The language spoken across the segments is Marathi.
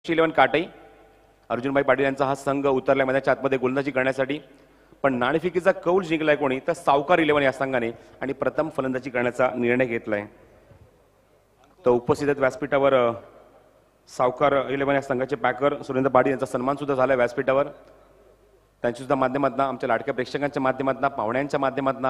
11 काटई अर्जुनभाई पाटील यांचा हा संघ उतरलाय मैदानाच्या आतमध्ये गोलंदाजी करण्यासाठी. पण नाणेफेकीचा कौल जिंकलाय कोणी तर सावकार 11 या संघाने आणि प्रथम फलंदाजी करण्याचा निर्णय घेतलाय. तर उपस्थित व्यासपीठावर सावकार 11 या संघाचे बॅकर सुरेंद्र पाटील यांचा सन्मान सुद्धा झालाय व्यासपीठावर. त्यांच्या सुद्धा माध्यमातून आमच्या लाडक्या प्रेक्षकांच्या माध्यमातून पाहुण्यांच्या माध्यमातून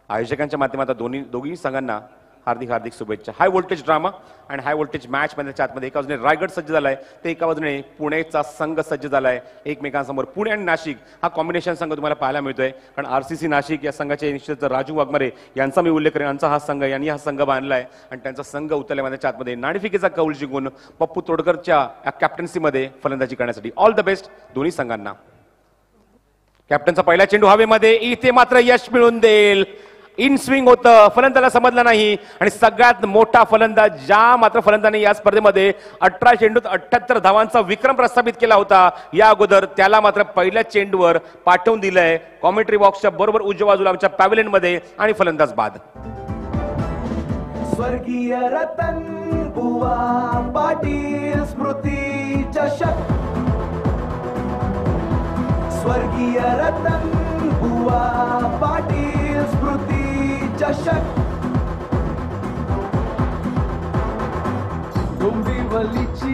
आयोजकांच्या माध्यमातून दोन्ही संघांना हार्दिक हार्दिक शुभेच्छा. हाय व्होल्टेज ड्रामा आणि हाय व्होल्टेज मॅच मध्ये आतमध्ये एका बाजूने रायगड सज्ज झालाय तर एका बाजूने पुणेचा संघ सज्ज झालाय. एकमेकांसमोर पुणे आणि नाशिक हा कॉम्बिनेशन संघ तुम्हाला पाहायला मिळतोय. कारण आरसीसी नाशिक या संघाचे निश्चित राजू वाघमारे यांचा मी उल्लेख करेन. यांचा हा संघ यांनी हा संघ बांधलाय आणि त्यांचा संघ उतरल्या मध्ये आतमध्ये नाणेफेकीचा कौल जिंकून पप्पू तोडकरच्या कॅप्टन्सीमध्ये फलंदाजी करण्यासाठी ऑल द बेस्ट दोन्ही संघांना. कॅप्टनचा पहिला चेंडू हवेमध्ये इथे मात्र यश मिळून देईल. इन स्विंग होतं फलंदाजाला समजलं नाही आणि सगळ्यात मोठा फलंदाज ज्या मात्र फलंदाजाने या स्पर्धेमध्ये 18 चेंडूत 78 धावांचा विक्रम प्रस्थापित केला होता या अगोदर त्याला मात्र पहिल्या चेंडूवर पाठवून दिलंय कॉमेंट्री बॉक्सच्या बरोबर उजव्या बाजूला आमच्या पॅव्हलियन मध्ये आणि फलंदाज बाद. स्वर्गीय रतन बुवा पाटील स्मृती चषक. स्वर्गीय रतन बुवा पाटील स्मृती चषक. डोंबिवलीची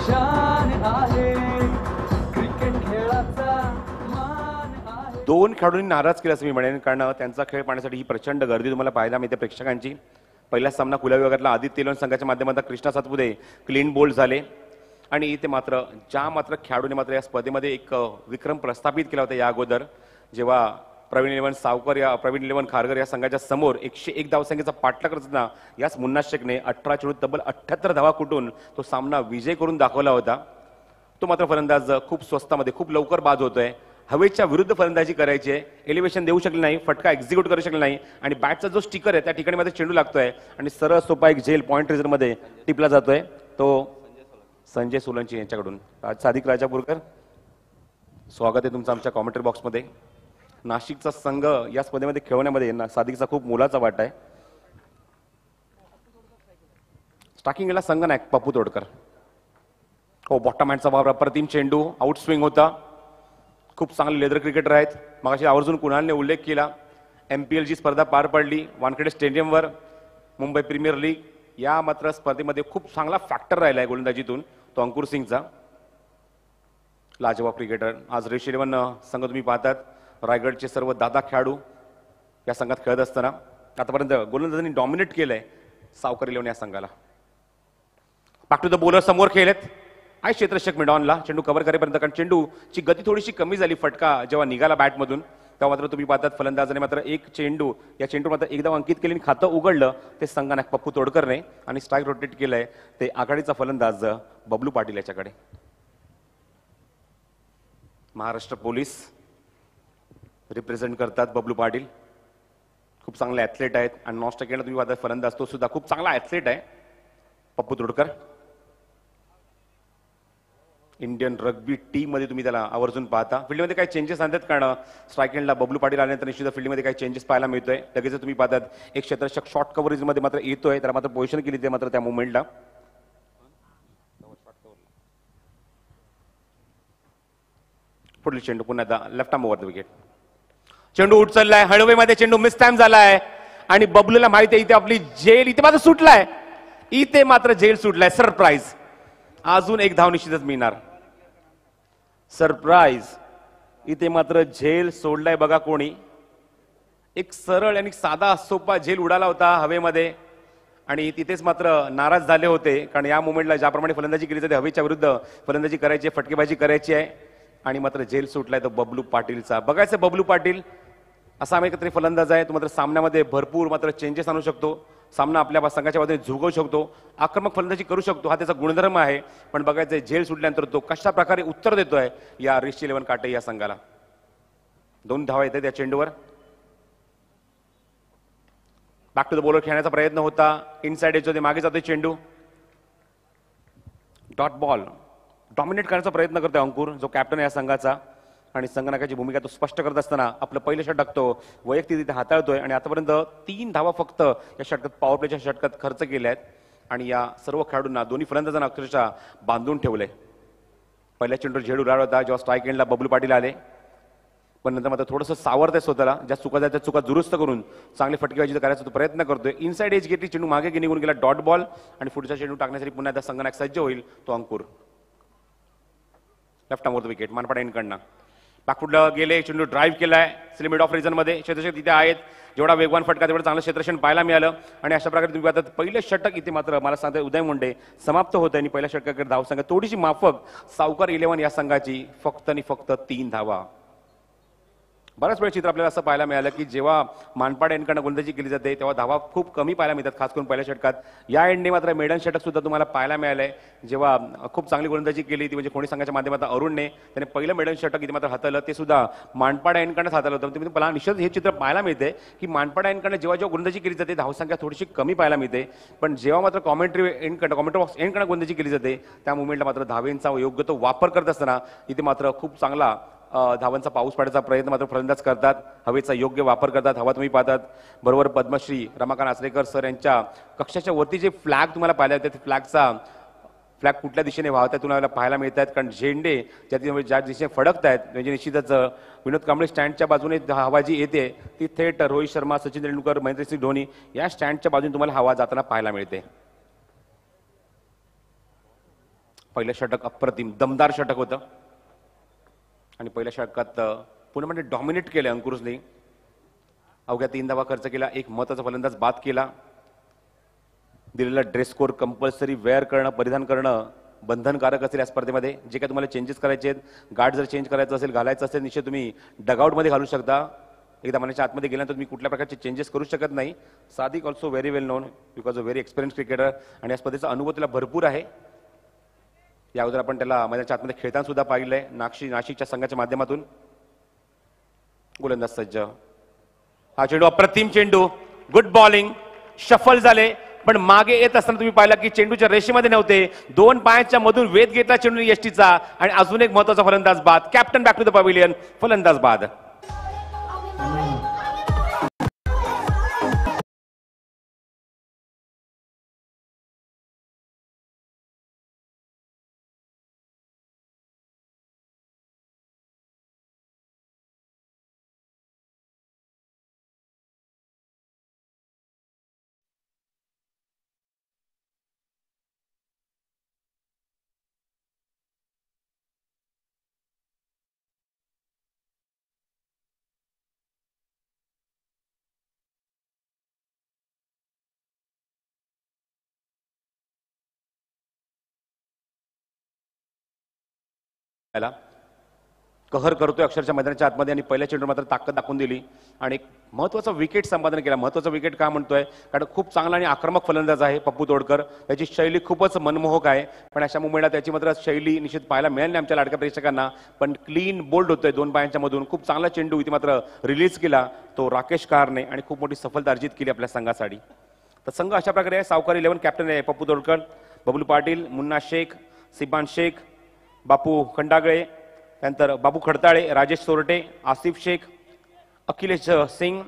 शान आहे क्रिकेट खेळाचा मान आहे. दोन खेळाडूंनी नाराज केलं असं मी म्हणेन कारण त्यांचा खेळ पाहण्यासाठी ही प्रचंड गर्दी तुम्हाला पाहायला मिळते प्रेक्षकांची. पहिला सामना खुल्या विभागातला आदित्य तेलवण संघाच्या माध्यमातून कृष्णा सातपुते क्लीन बोल्ड झाले आणि इथे मात्र खेळाडूने मात्र या स्पर्धेमध्ये एक विक्रम प्रस्थापित केला होता या अगोदर जेव्हा प्रवीण 11 खारघर या संघाच्या समोर 101 धावसंख्येचा पाठलाग करताना याच मुन्ना शेखने 18 चेंडूत तब्बल 78 धावा कुटून तो सामना विजय करून दाखवला होता. तो मात्र फलंदाज खूप स्वस्तामध्ये खूप लवकर बाद होतोय. हवेच्या विरुद्ध फलंदाजी करायची आहे. एलिव्हेशन देऊ शकले नाही, फटका एक्झिक्यूट करू शकले नाही आणि बॅटचा जो स्टिकर आहे त्या ठिकाणी मध्ये चेंडू लागतोय आणि सरळ सोपा एक झेल पॉइंट रेझरमध्ये टिपला जातोय तो संजय सोलंकी यांच्याकडून. सादिक राजापूरकर स्वागत आहे तुमचं आमच्या कॉमेंट्री बॉक्समध्ये. नाशिकचा संघ या स्पर्धेमध्ये खेळवण्यामध्ये सादिकचा खूप मोलाचा वाटा आहे. स्टार्टिंगला संघ नायक पप्पू तोडकर हो बॉटम हँडचा वापर अप्रतिम चेंडू आउट स्विंग होता. खूप चांगले लेदर क्रिकेटर आहेत. मगाशी आवर्जून कुणालने उल्लेख केला MPL ची स्पर्धा पार पडली वानखेडे स्टेडियमवर. मुंबई प्रीमियर लीग या मात्र स्पर्धेमध्ये खूप चांगला फॅक्टर राहिला आहे गोलंदाजीतून तो अंकुर सिंगचा. लाजवाब क्रिकेटर. आज रेश 11 संघ तुम्ही पाहतात रायगडचे सर्व दादा खेळाडू या संघात खेळत असताना आतापर्यंत गोलंदाजांनी डॉमिनेट केलंय सावकार 11 या संघाला. बॅक टू द बॉलर समोर खेळलेत आहे क्षेत्ररक्षक मिडॉनला चेंडू कव्हर करेपर्यंत कारण चेंडूची गती थोडीशी कमी झाली फटका जेव्हा निघाला बॅटमधून तेव्हा मात्र तुम्ही पाहतात फलंदाजाने मात्र एक चेंडू या चेंडू मात्र एकदा अंकित केले आणि खातं उघडलं ते संघानायक पप्पू तोडकरने आणि स्ट्राईक रोटेट केलंय ते आघाडीचा फलंदाज बबलू पाटील याच्याकडे. महाराष्ट्र पोलीस रिप्रेझेंट करतात बबलू पाटील. खूप चांगले ॲथलेट आहेत आणि नॉन स्ट्रायकरला तुम्ही पाहता फलंदाज तो सुद्धा खूप चांगला ॲथलेट आहे Pappu Todkar. Indian rugby team मध्ये तुम्ही त्याला आवर्जून पाहता. फील्डमध्ये काही चेंजेस आणतात कारण स्ट्रायकरला बबलू पाटील आल्यानंतर निश्चित फील्डमध्ये काही चेंजेस पाहायला मिळतोय. लगेच तुम्ही पाहतात एक क्षेत्ररक्षक शॉर्ट कव्हरेज मध्ये मात्र येतोय त्याला मात्र पोझिशन केली ते मात्र त्या मुवमेंटला. पुढील चेंडू पुन्हा left arm over the wicket. चेंडू उचललाय हळवेमध्ये चेंडू मिस टाइम झालाय आणि बबलूला माहिती आहे इथे आपली जेल इथे मात्र सुटलाय. इथे मात्र जेल सुटलाय. सरप्राईज. अजून एक धाव निश्चितच मिळणार. सरप्राईज. इथे मात्र झेल सोडलाय बघा कोणी. एक सरळ आणि साधा सोपा झेल उडाला होता हवेमध्ये आणि तिथेच मात्र नाराज झाले होते कारण या मुवमेंटला ज्याप्रमाणे फलंदाजी केली जाते हवेच्या विरुद्ध फलंदाजी करायची फटकेबाजी करायची आहे आणि मात्र झेल सुटलाय तो बबलू पाटीलचा. बघायचं बबलू पाटील असा आम्ही एकत्र फलंदाज आहे तो मात्र सामन्यामध्ये भरपूर मात्र चेंजेस आणू शकतो. सामना आपल्या संघाच्या बाजूने झुकवू शकतो. आक्रमक फलंदाजी करू शकतो हा त्याचा गुणधर्म आहे. पण बघायचं झेल सुटल्यानंतर तो कशा प्रकारे उत्तर देतोय या रेश 11 काटे या संघाला. 2 धावा येतात या चेंडूवर. बॅक टू द बॉलर खेळण्याचा प्रयत्न होता. इनसाइड एज होते मागे जातोय चेंडू. डॉट बॉल डॉमिनेट करण्याचा प्रयत्न करतोय अंकुर जो कॅप्टन आहे या संघाचा आणि संघनायकाची भूमिका तो स्पष्ट करत असताना आपलं पहिलं षटक टाकतो वैयक्तिक तिथे हाताळतोय आणि आतापर्यंत 3 धावा फक्त या षटकात पॉवर प्लेच्या षटकात खर्च केल्या आहेत आणि या सर्व खेळाडूंना दोन्ही फलंदाजांना अक्षरशः बांधून ठेवलंय. पहिल्या चेंडूवर झेड उडाला होता जेव्हा स्ट्राईक एंडला बबलू पाटील आले, पण नंतर मात्र थोडंसं सावरतंय स्वतःला, ज्या चुका त्या चुका दुरुस्त करून चांगली फटकेबाजी करायचा तो प्रयत्न करतोय. इनसाइड एज घेतली, चेंडू मागे निघून गेला, डॉट बॉल. आणि पुढचा चेंडू टाकण्यासाठी पुन्हा एकदा संघनायक सज्ज होईल, तो अंकुर. लेफ्ट आर्मवर विकेट मानपाडा एंडकडनं. बाकफुटला गेले, चेंडू ड्राईव्ह केलाय लिमिट ऑफ रिझन मध्ये. क्षेत्ररक्षक तिथे आहेत, जेवढा वेगवान फटका तेवढं चांगलं क्षेत्ररक्षण पाहायला मिळालं. आणि अशा प्रकारे तुम्ही पाहतात पहिलं षटक इथे मात्र मला सांगता उदय मुंडे समाप्त होतं आणि पहिल्या षटकाकडे धावसंख्या थोडीशी माफक सावकार 11 या संघाची, फक्त आणि फक्त 3 धावा. बऱ्याच वेळ चित्र आपल्याला असं पाहायला मिळालं की जेव्हा मानपाड एंडकडनं गोलंदाजी केली जाते तेव्हा धावा खूप कमी पाहायला मिळतात, खास करून पहिल्या षटकात. या एंडने मात्र मेडन षटक सुद्धा तुम्हाला पाहायला मिळालंय, जेव्हा खूप चांगली गोलंदाजी केली ती म्हणजे कोणी संघाच्या माध्यमातून अरुणने त्याने पहिलं मेडन षटक इथे मात्र हाताळलं, ते सुद्धा मानपाड एंडकडनं हाताळलं होतं. तुम्ही मला निश्चित हे चित्र पाहायला मिळते की मानपाड एंडकडनं जेव्हा जेव्हा गोलंदाजी केली जाते धावसंख्या थोडीशी कमी पाहायला मिळते, पण जेव्हा मात्र कॉमेंट्री बॉक्स एंडकडनं गोलंदाजी केली जाते त्या मुवमेंटला मात्र धावेंचा योग्य तो वापर करत असताना इथे मात्र खूप चांगला धावांचा पाऊस पाडण्याचा प्रयत्न मात्र फलंदाज करतात, हवेचा योग्य वापर करतात. हवा तुम्ही पाहतात बरोबर पद्मश्री रमाकांत आचरेकर सर यांच्या कक्षाच्या वरती जे फ्लॅग तुम्हाला पाहायला येतात, फ्लॅग कुठल्या दिशेने वाहतात तुम्हाला पाहायला मिळत आहेत, कारण झेंडे ज्या दिशेने फडकत आहेत म्हणजे निश्चितच विनोद कांबळे स्टँडच्या बाजूने हवा जी येते ती थेट रोहित शर्मा, सचिन तेंडुलकर, महेंद्रसिंग धोनी या स्टँडच्या बाजूने तुम्हाला हवा जाताना पाहायला मिळते. पहिलं षटक अप्रतिम दमदार षटक होतं आणि पहिल्या षटकात पूर्णपणे डॉमिनेट केले अंकुरने. अवघ्या 3 धावा खर्च केला, एक महत्त्वाचा फलंदाज बाद केला. दिलेला ड्रेस कोड कंपल्सरी वेअर करणं, परिधान करणं बंधनकारक असेल या स्पर्धेमध्ये. जे काय तुम्हाला चेंजेस करायचे आहेत, गार्ड जर चेंज करायचं असेल, घालायचं असेल, निश्चित तुम्ही डगआउटमध्ये घालू शकता. एकदा मनाच्या आतमध्ये गेल्यानंतर तुम्ही कुठल्या प्रकारचे चेंजेस करू शकत नाही. Sadiq also very well non because a very experience cricketer आणि या स्पर्धेचा अनुभव त्याला भरपूर आहे. या अगोदर आपण त्याला मैदानाच्या आतमध्ये खेळताना सुद्धा पाहिलंय नाशिकच्या संघाच्या माध्यमातून. गोलंदाज सज्ज, हा चेंडू अप्रतिम चेंडू, गुड बॉलिंग, शफल झाले पण मागे येत असताना तुम्ही पाहिला की चेंडूच्या रेषेमध्ये नव्हते, 2 पायांच्या मधून वेध घेतला चेंडू यष्टीचा आणि अजून एक महत्वाचा फलंदाज बाद. Captain back to the pavilion, फलंदाज बाद. कहर करतोय अक्षरशः मैदानाच्या आतमध्ये आणि पहिल्या चेंडूवर मात्र ताकद दाखवून दिली आणि एक महत्वाचा विकेट संपादन केला. महत्वाचा विकेट का म्हणतोय, कारण खूप चांगला आणि आक्रमक फलंदाज आहे पप्पू तोडकर. त्याची शैली खूपच मनमोहक आहे, पण अशा मुंबईला त्याची मात्र शैली निश्चित पाहायला मिळाली नाही आमच्या लाडक्या प्रेक्षकांना. पण क्लीन बोल्ड होतोय 2 पायांच्या मधून, खूप चांगला चेंडू इथे मात्र रिलीज केला तो राकेश कहारने आणि खूप मोठी सफलता अर्जित केली आपल्या संघासाठी. तर संघ अशा प्रकारे आहे. सावकार 11 कॅप्टन आहे पप्पू तोडकर, बबलू पाटील, मुन्ना शेख, सिबान शेख, बापू खंडागळे, त्यानंतर बाबू खडताळे, राजेश सोरटे, आसिफ शेख, अखिलेश सिंग,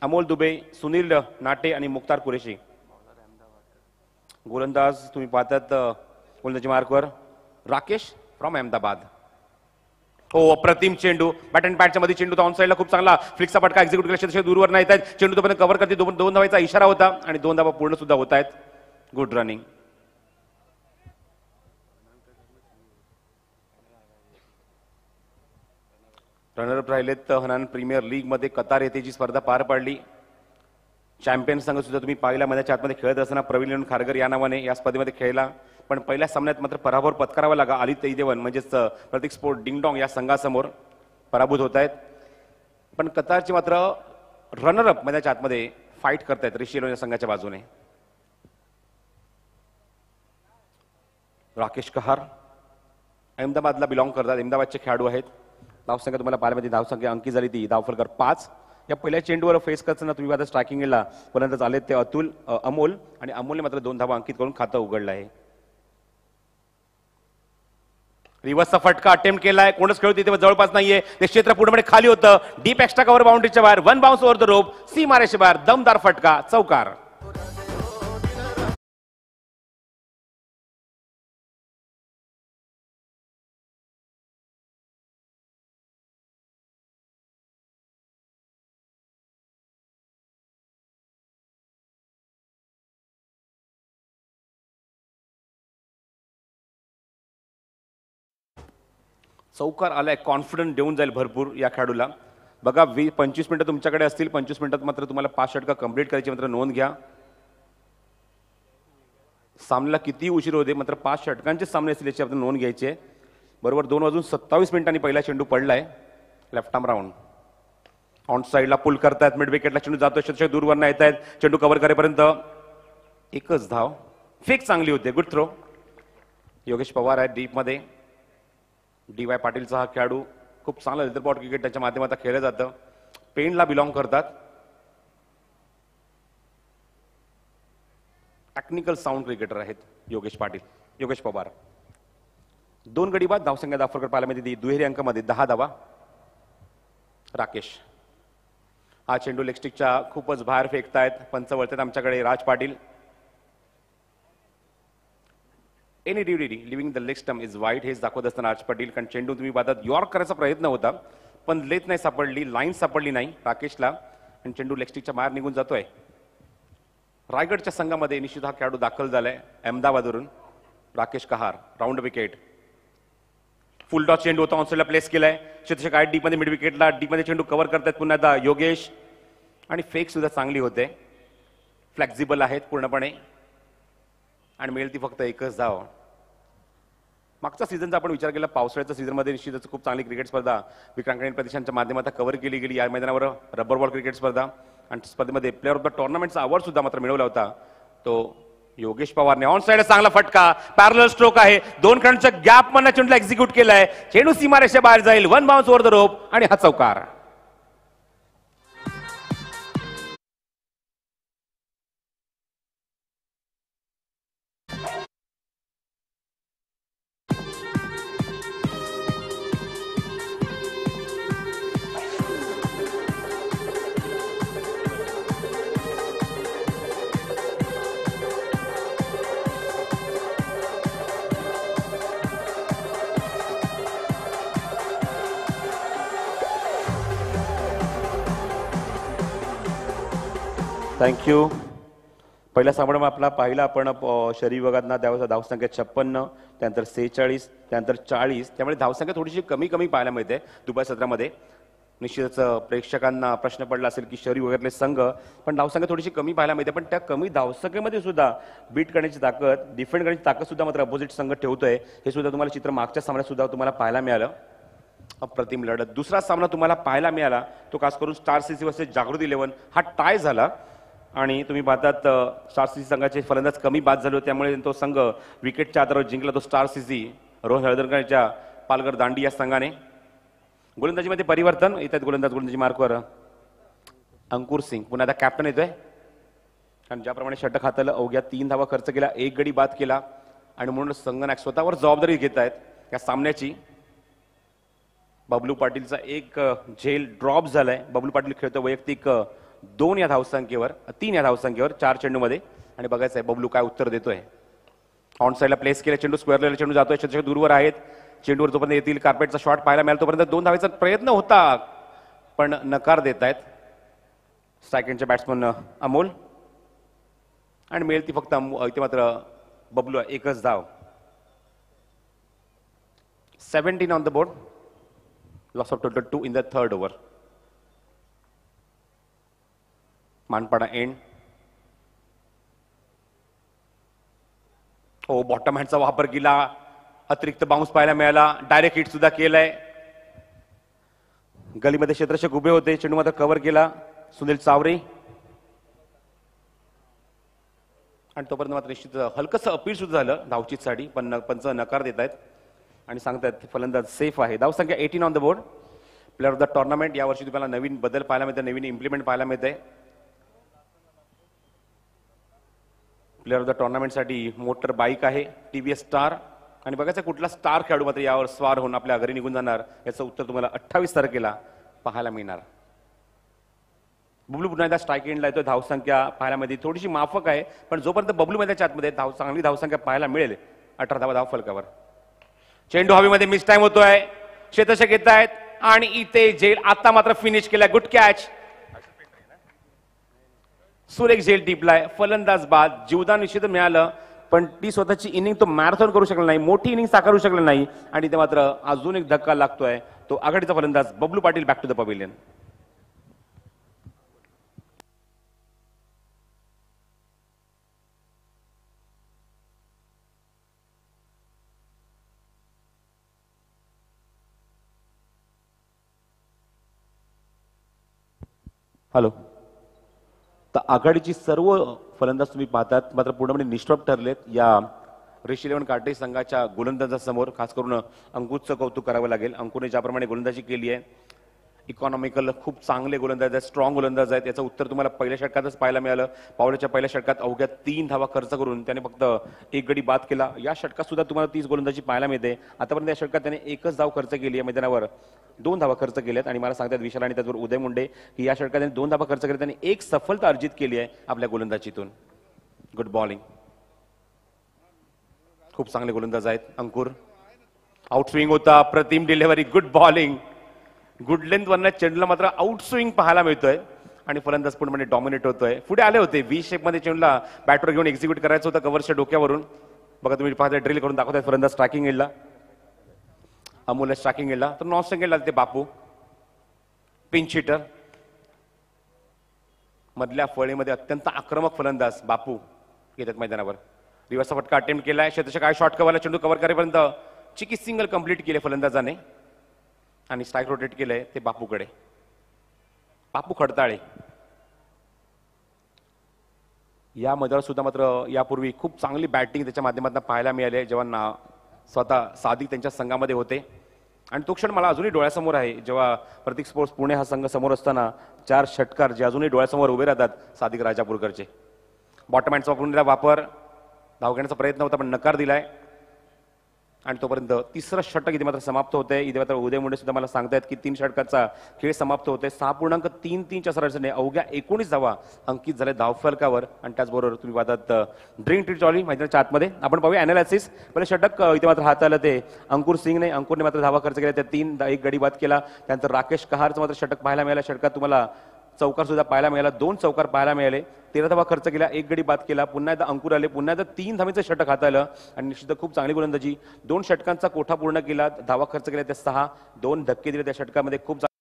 अमोल दुबे, सुनील नाटे आणि मुख्तार कुरेशी. गोलंदाज तुम्ही पाहतात गोलंदाजी मार्कवर राकेश फ्रॉम अहमदाबाद. हो, अप्रतिम चेंडू, बॅट अँड पॅडच्या मध्ये चेंडू ऑन साईडला खूप चांगला फ्लिक्सचा फटका एक्झिक्यूट केला, क्षेत्र दूरवर नाही आहेत, चेंडू तोपर्यंत कव्हर करते, 2 धावांचा इशारा होता आणि 2 धावा पूर्ण सुद्धा होत आहेत. Good running. रनरअप राहिलेत हनान प्रीमियर लीग मध्ये कतार येथे जी स्पर्धा पार पाडली. चॅम्पियन संघ सुद्धा तुम्ही पाहिला मैदानाच्या आतमध्ये खेळत असताना प्रवीण खारगर या नावाने या स्पर्धेमध्ये खेळला, पण पहिल्या सामन्यात मात्र पराभव पत्करावा लागा. आदित्य इदेवन म्हणजेच प्रतीक स्पोर्ट डिंगडॉंग या संघासमोर पराभूत होत आहेत. पण कतारची मात्र रनरअप मैदानाच्या आतमध्ये फाईट करतायत ऋषी या संघाच्या बाजूने. राकेश कहार अहमदाबादला बिलॉंग करतात, अहमदाबादचे खेळाडू आहेत. धावसंख्या तुम्हाला पाहायला मिळते, धावसंख्या अंकी झाली ती धावफलकर 5. या पहिल्या चेंडूवर फेस करताना तुम्ही आता स्ट्रायकिंगला पर्यंत आले ते अमोल आणि अमोलने मात्र 2 धावा अंकित करून खातं उघडलं आहे. रिव्हर्सचा फटका अटेम्प्ट केलाय, कोणच खेळू तिथे जवळपास नाहीये, ते क्षेत्र पूर्णपणे खाली होतं. डीप एक्स्ट्रा कव्हर बाउंड्रीच्या बाहेर, 1 बाउन्स ओव्हर द रोप, सीमारेषे बाहेर दमदार फटका, चौकार. चौकार आलाय, कॉन्फिडन्स देऊन जाईल भरपूर या खेळाडूला. बघा 25 मिनिटं तुमच्याकडे असतील, 25 मिनिटात मात्र तुम्हाला 5 षटकं कंप्लीट करायची, मात्र नोंद घ्या. सामन्याला किती उशीर होते, मात्र 5 षटकांचे सामने असतील याची आपण नोंद घ्यायची आहे. बरोबर 2:27 मिनिटांनी पहिला चेंडू पडलाय. लेफ्ट आर्म राऊंड ऑन साईडला पुल करतायत, मिड विकेटला चेंडू जातोय, शतशः दूरवरनं येत आहेत, चेंडू कव्हर करेपर्यंत एकच धाव. फेक चांगली होते, गुड थ्रो. योगेश पवार आहेत डीपमध्ये. DY पाटीलचा हा खेळाडू खूप चांगला लेदरबॉल क्रिकेट त्याच्या माध्यमातून खेळलं जातं. पेनला बिलॉंग करतात. टेक्निकल साऊंड क्रिकेटर आहेत योगेश पाटील. योगेश पवार 2 गडी बाद, धावसंख्या दाफरकर पाल्यामध्ये दुहेरी अंकामध्ये 10 धावा. राकेश हा चेंडू लेगस्टिकच्या खूपच बाहेर फेकतायत, पंच वळतात आमच्याकडे. Raj Patil any duty leaving the leg stump is wide, हेच दाखवत असताना राज पाटील. कारण चेंडू तुम्ही पाहतात यॉर्क करायचा प्रयत्न होता, पण लेथ नाही सापडली, लाईन सापडली नाही राकेशला, आणि चेंडू लेगस्टिकच्या बाहेर निघून जातोय. रायगडच्या संघामध्ये निश्चित हा खेळाडू दाखल झालाय अहमदाबादवरून. राकेश कहार राऊंड विकेट. फुल टॉस चेंडू होता, ऑनसाईडला प्लेस केलाय. शतशः आठ डीपमध्ये मिड विकेटला, डीपमध्ये चेंडू कव्हर करतात पुन्हा एकदा योगेश, आणि फेक सुद्धा चांगली होते. फ्लेक्झिबल आहेत पूर्णपणे, आणि मिळेल ती फक्त एकच धाव. मागचा सीझनचा आपण विचार केला, पावसाळ्याच्या सीझनमध्ये निश्चितच खूप चांगली क्रिकेट स्पर्धा विक्रांत प्रदेशांच्या माध्यमातून कव्हर केली गेली. या मैदानावर रबर बॉल क्रिकेट स्पर्धा आणि स्पर्धेमध्ये प्लेअर ऑफ द टुर्नामेंटचा अवॉर्ड सुद्धा मात्र मिळवला होता तो योगेश पवारने. ऑन साइड चांगला फटका, पॅरलल स्ट्रोक आहे, 2 खेळांच्या गॅप मधला चेंडूला एक्झिक्यूट केलाय. चेंडू सीमारेषे बाहेर जाईल, 1 बाउन्स ओव्हर द रोप, आणि हा चौकार. थँक्यू. पहिला सामना आपला पाहिला आपण शहरी विभागात धावसंख्या 56, त्यानंतर 46, त्यानंतर 40, त्यामुळे धावसंख्या थोडीशी कमी पाहायला मिळते दुपार सत्रामध्ये. निश्चितच प्रेक्षकांना प्रश्न पडला असेल की शहरी विभागातले संघ पण धावसंख्या थोडीशी कमी पाहायला मिळते, पण त्या कमी धावसंख्येमध्ये सुद्धा बीट करण्याची ताकद, डिफेंड करण्याची ताकद सुद्धा मात्र अपोजिट संघ ठेवतोय. हे सुद्धा तुम्हाला चित्र मागच्या सामन्यात सुद्धा तुम्हाला पाहायला मिळालं. अप्रतिम लढत. दुसरा सामना तुम्हाला पाहायला मिळाला तो खास करून स्टार सीसी वर्सेस जागृती 11, हा टाय झाला. आणि तुम्ही पाहतात स्टार सीसी संघाचे फलंदाज कमी बाद झाले होते, त्यामुळे तो संघ विकेटच्या आधारावर जिंकला, तो स्टार सीसी. रोहन हळदरकरच्या पालघर दांडी या संघाने. गोलंदाजीमध्ये परिवर्तन येतात. गोलंदाजी मार्कवर अंकुर सिंग, पुन्हा आता कॅप्टन येतोय. कारण ज्याप्रमाणे षटक हाताला अवघ्या 3 धावा खर्च केला, 1 गडी बाद केला, आणि म्हणून संघनायक स्वतःवर जबाबदारी घेत आहेत या सामन्याची. बबलू पाटीलचा एक झेल ड्रॉप झालाय. बबलू पाटील खेळतो वैयक्तिक 2 या धावसंख्येवर, 3 या धावसंख्येवर 4 चेंडूमध्ये, आणि बघायचं आहे बबलू काय उत्तर देतोय. ऑन साईडला प्लेस केला चेंडू, स्क्वेअरला चेंडू जातोय, शतशः दूरवर आहेत. चेंडूवर जोपर्यंत येतील कार्पेटचा शॉट पाहायला मिळाला तोपर्यंत 2 धावेचा प्रयत्न होता, पण नकार देत आहेत स्ट्रायकेंडचे बॅट्समन अमोल, आणि मिळेल ती फक्त इथे मात्र बबलू एकच धाव. 17 on the board. Loss of total 2 in the 3rd over. Manpada end. हो, बॉटम हँडचा वापर केला, अतिरिक्त बाउन्स पाहायला मिळाला, डायरेक्ट हिट सुद्धा केलाय. गलीमध्ये क्षेत्ररक्षक उभे होते, चेंडू मात्र कव्हर केला सुनील चावरे, आणि तोपर्यंत मात्र निश्चित हलकंसं अपील सुद्धा झालं धावचीसाठी, पण पंच नकार देत आहेत आणि सांगतायत फलंदाज सेफ आहे. धावसंख्या 18 on the board. Player of the tournament यावर्षी तुम्हाला नवीन बदल पाहायला मिळते, नवीन इम्प्लिमेंट पाहायला मिळते. प्लेअर ऑफ द टुर्नामेंटसाठी मोटर बाईक आहे TVS स्टार, आणि बघायचं कुठला स्टार खेळाडू मात्र यावर स्वार होऊन आपल्या घरी निघून जाणार, याचं उत्तर तुम्हाला 28 तारखेला पाहायला मिळणार. बबलू पुन्हा एकदा स्ट्राईक एंडला येतोय. धावसंख्या पाहायला मिळते थोडीशी माफक आहे, पण जोपर्यंत बबलू मैदानाच्या आतमध्ये चांगली धावसंख्या पाहायला मिळेल 18 धावा धाव फलकावर. चेंडू हवेमध्ये मिस टाइम होतोय, क्षेत्ररक्षक येत आहेत, आणि इथे झेल आता मात्र फिनिश केलाय. Good catch. सुरेख झेल टिपलाय, फलंदाज बाद. जीवदान निश्चित मिळालं, पण ती स्वतःची इनिंग तो मॅरेथॉन करू शकला नाही, मोठी इनिंग साकारू शकला नाही आणि ते मात्र अजून एक धक्का लागतोय. तो आघाडीचा फलंदाज Bablu Patil back to the pavilion. Hello. तर आघाडीची सर्व फलंदाज तुम्ही पाहतात मात्र पूर्णपणे निष्प्रभ ठरलेत या रेश 11 कार्टेज संघाच्या गोलंदाजासमोर. खास करून अंकुरचं कौतुक करावं लागेल. अंकुरने ज्याप्रमाणे गोलंदाजी केली आहे, इकॉनॉमिकल खूप चांगले गोलंदाज आहेत, स्ट्रॉंग गोलंदाज आहेत. याचं उत्तर तुम्हाला पहिल्या षटकातच पाहायला मिळालं. पावलाच्या पहिल्या षटकात अवघ्या 3 धावा खर्च करून त्याने फक्त 1 गडी बाद केला. या षटकात सुद्धा तुम्हाला 30 गोलंदाजी पाहायला मिळते. आतापर्यंत या षटकात त्याने 1च धाव खर्च केली आहे मैदानावर, 2 धावा खर्च केल्यात. आणि मला सांगतात विशाल आणि त्याचबरोबर उदय मुंडे की या षटकात त्याने 2 धावा खर्च केल्या, त्याने 1 सफलता अर्जित केली आहे आपल्या गोलंदाजीतून. गुड बॉलिंग, खूप चांगले गोलंदाज आहेत अंकुर. आउट स्विंग होता, प्रतिम delivery, good bowling. Good length वरनं चेंडूला मात्र आउट स्विंग पाहायला मिळतोय आणि फलंदाज पूर्णपणे डॉमिनेट होतोय. पुढे आले होते, व्ही शेप मध्ये चेंडूला बॅटवर घेऊन एक्झिक्यूट करायचं होतं कव्हरच्या डोक्यावरून. बघा तुम्ही पाहता ड्रिल करून दाखवताय फलंदाज स्ट्रायकिंग एंडला, अमोल स्ट्रायकिंग एंडला, तर नॉन स्ट्रायकिंग एंडला ते बापू. पिंच हिटर मधल्या फळीमध्ये अत्यंत आक्रमक फलंदाज बापू येतात मैदानावर. रिव्हर्सचा फटका अटेम्प्ट केलाय, शतशः काय शॉर्ट कव्हरला चेंडू कव्हर करेपर्यंत चिकी सिंगल कंप्लीट केले फलंदाजाने आणि स्ट्राईक रोटेट केलंय ते बापूकडे. बापू खडताळे या मैदानात सुद्धा मात्र यापूर्वी खूप चांगली बॅटिंग त्याच्या माध्यमातून पाहायला मिळाली जेव्हा स्वतः सादिक त्यांच्या संघामध्ये होते. आणि तो क्षण मला अजूनही डोळ्यासमोर आहे जेव्हा प्रतीक स्पोर्ट्स पुणे हा संघ समोर असताना 4 षटकार जे अजूनही डोळ्यासमोर उभे राहतात सादिक राजापूरकरचे. बॉटम हँडचा वापरून दिला वापर, धाव घेण्याचा प्रयत्न होता पण नकार दिलाय. आणि तोपर्यंत 3रं षटक इथे मात्र समाप्त होते. इथे मात्र उदय मुंडे सुद्धा मला सांगतायत की 3 षटकाचा खेळ समाप्त होते. 6.33च्या सरासरीने अवघ्या 19 धावा अंकित झाले धावफलकावर. आणि त्याचबरोबर तुम्ही पाहतात ड्रिंक ट्री ट्रॉली मैदानाच्या आतमध्ये. आपण पाहूया अनालिसिस. पहिले षटक इथे मात्र हाताला ते अंकुर सिंगने, अंकुरने मात्र धावा खर्च केल्या, त्या 1 गडी बाद केला. त्यानंतर राकेश कहारचं मात्र षटक पाहायला मिळालं. षटकात तुम्हाला चौकार सुद्धा पाहायला मिळाला, 2 चौकार पाहायला मिळाले. 13 धावा खर्च केला, 1 गडी बाद केला. पुन्हा एकदा अंकुर आले, पुन्हा एकदा 3 धावेचं षटक हाताळलं आणि निश्चित खूप चांगली गोलंदाजी. 2 षटकांचा कोठा पूर्ण केला, धावा खर्च केल्या त्या 6, 2 धक्के दिले त्या षटकामध्ये. खूप चांगली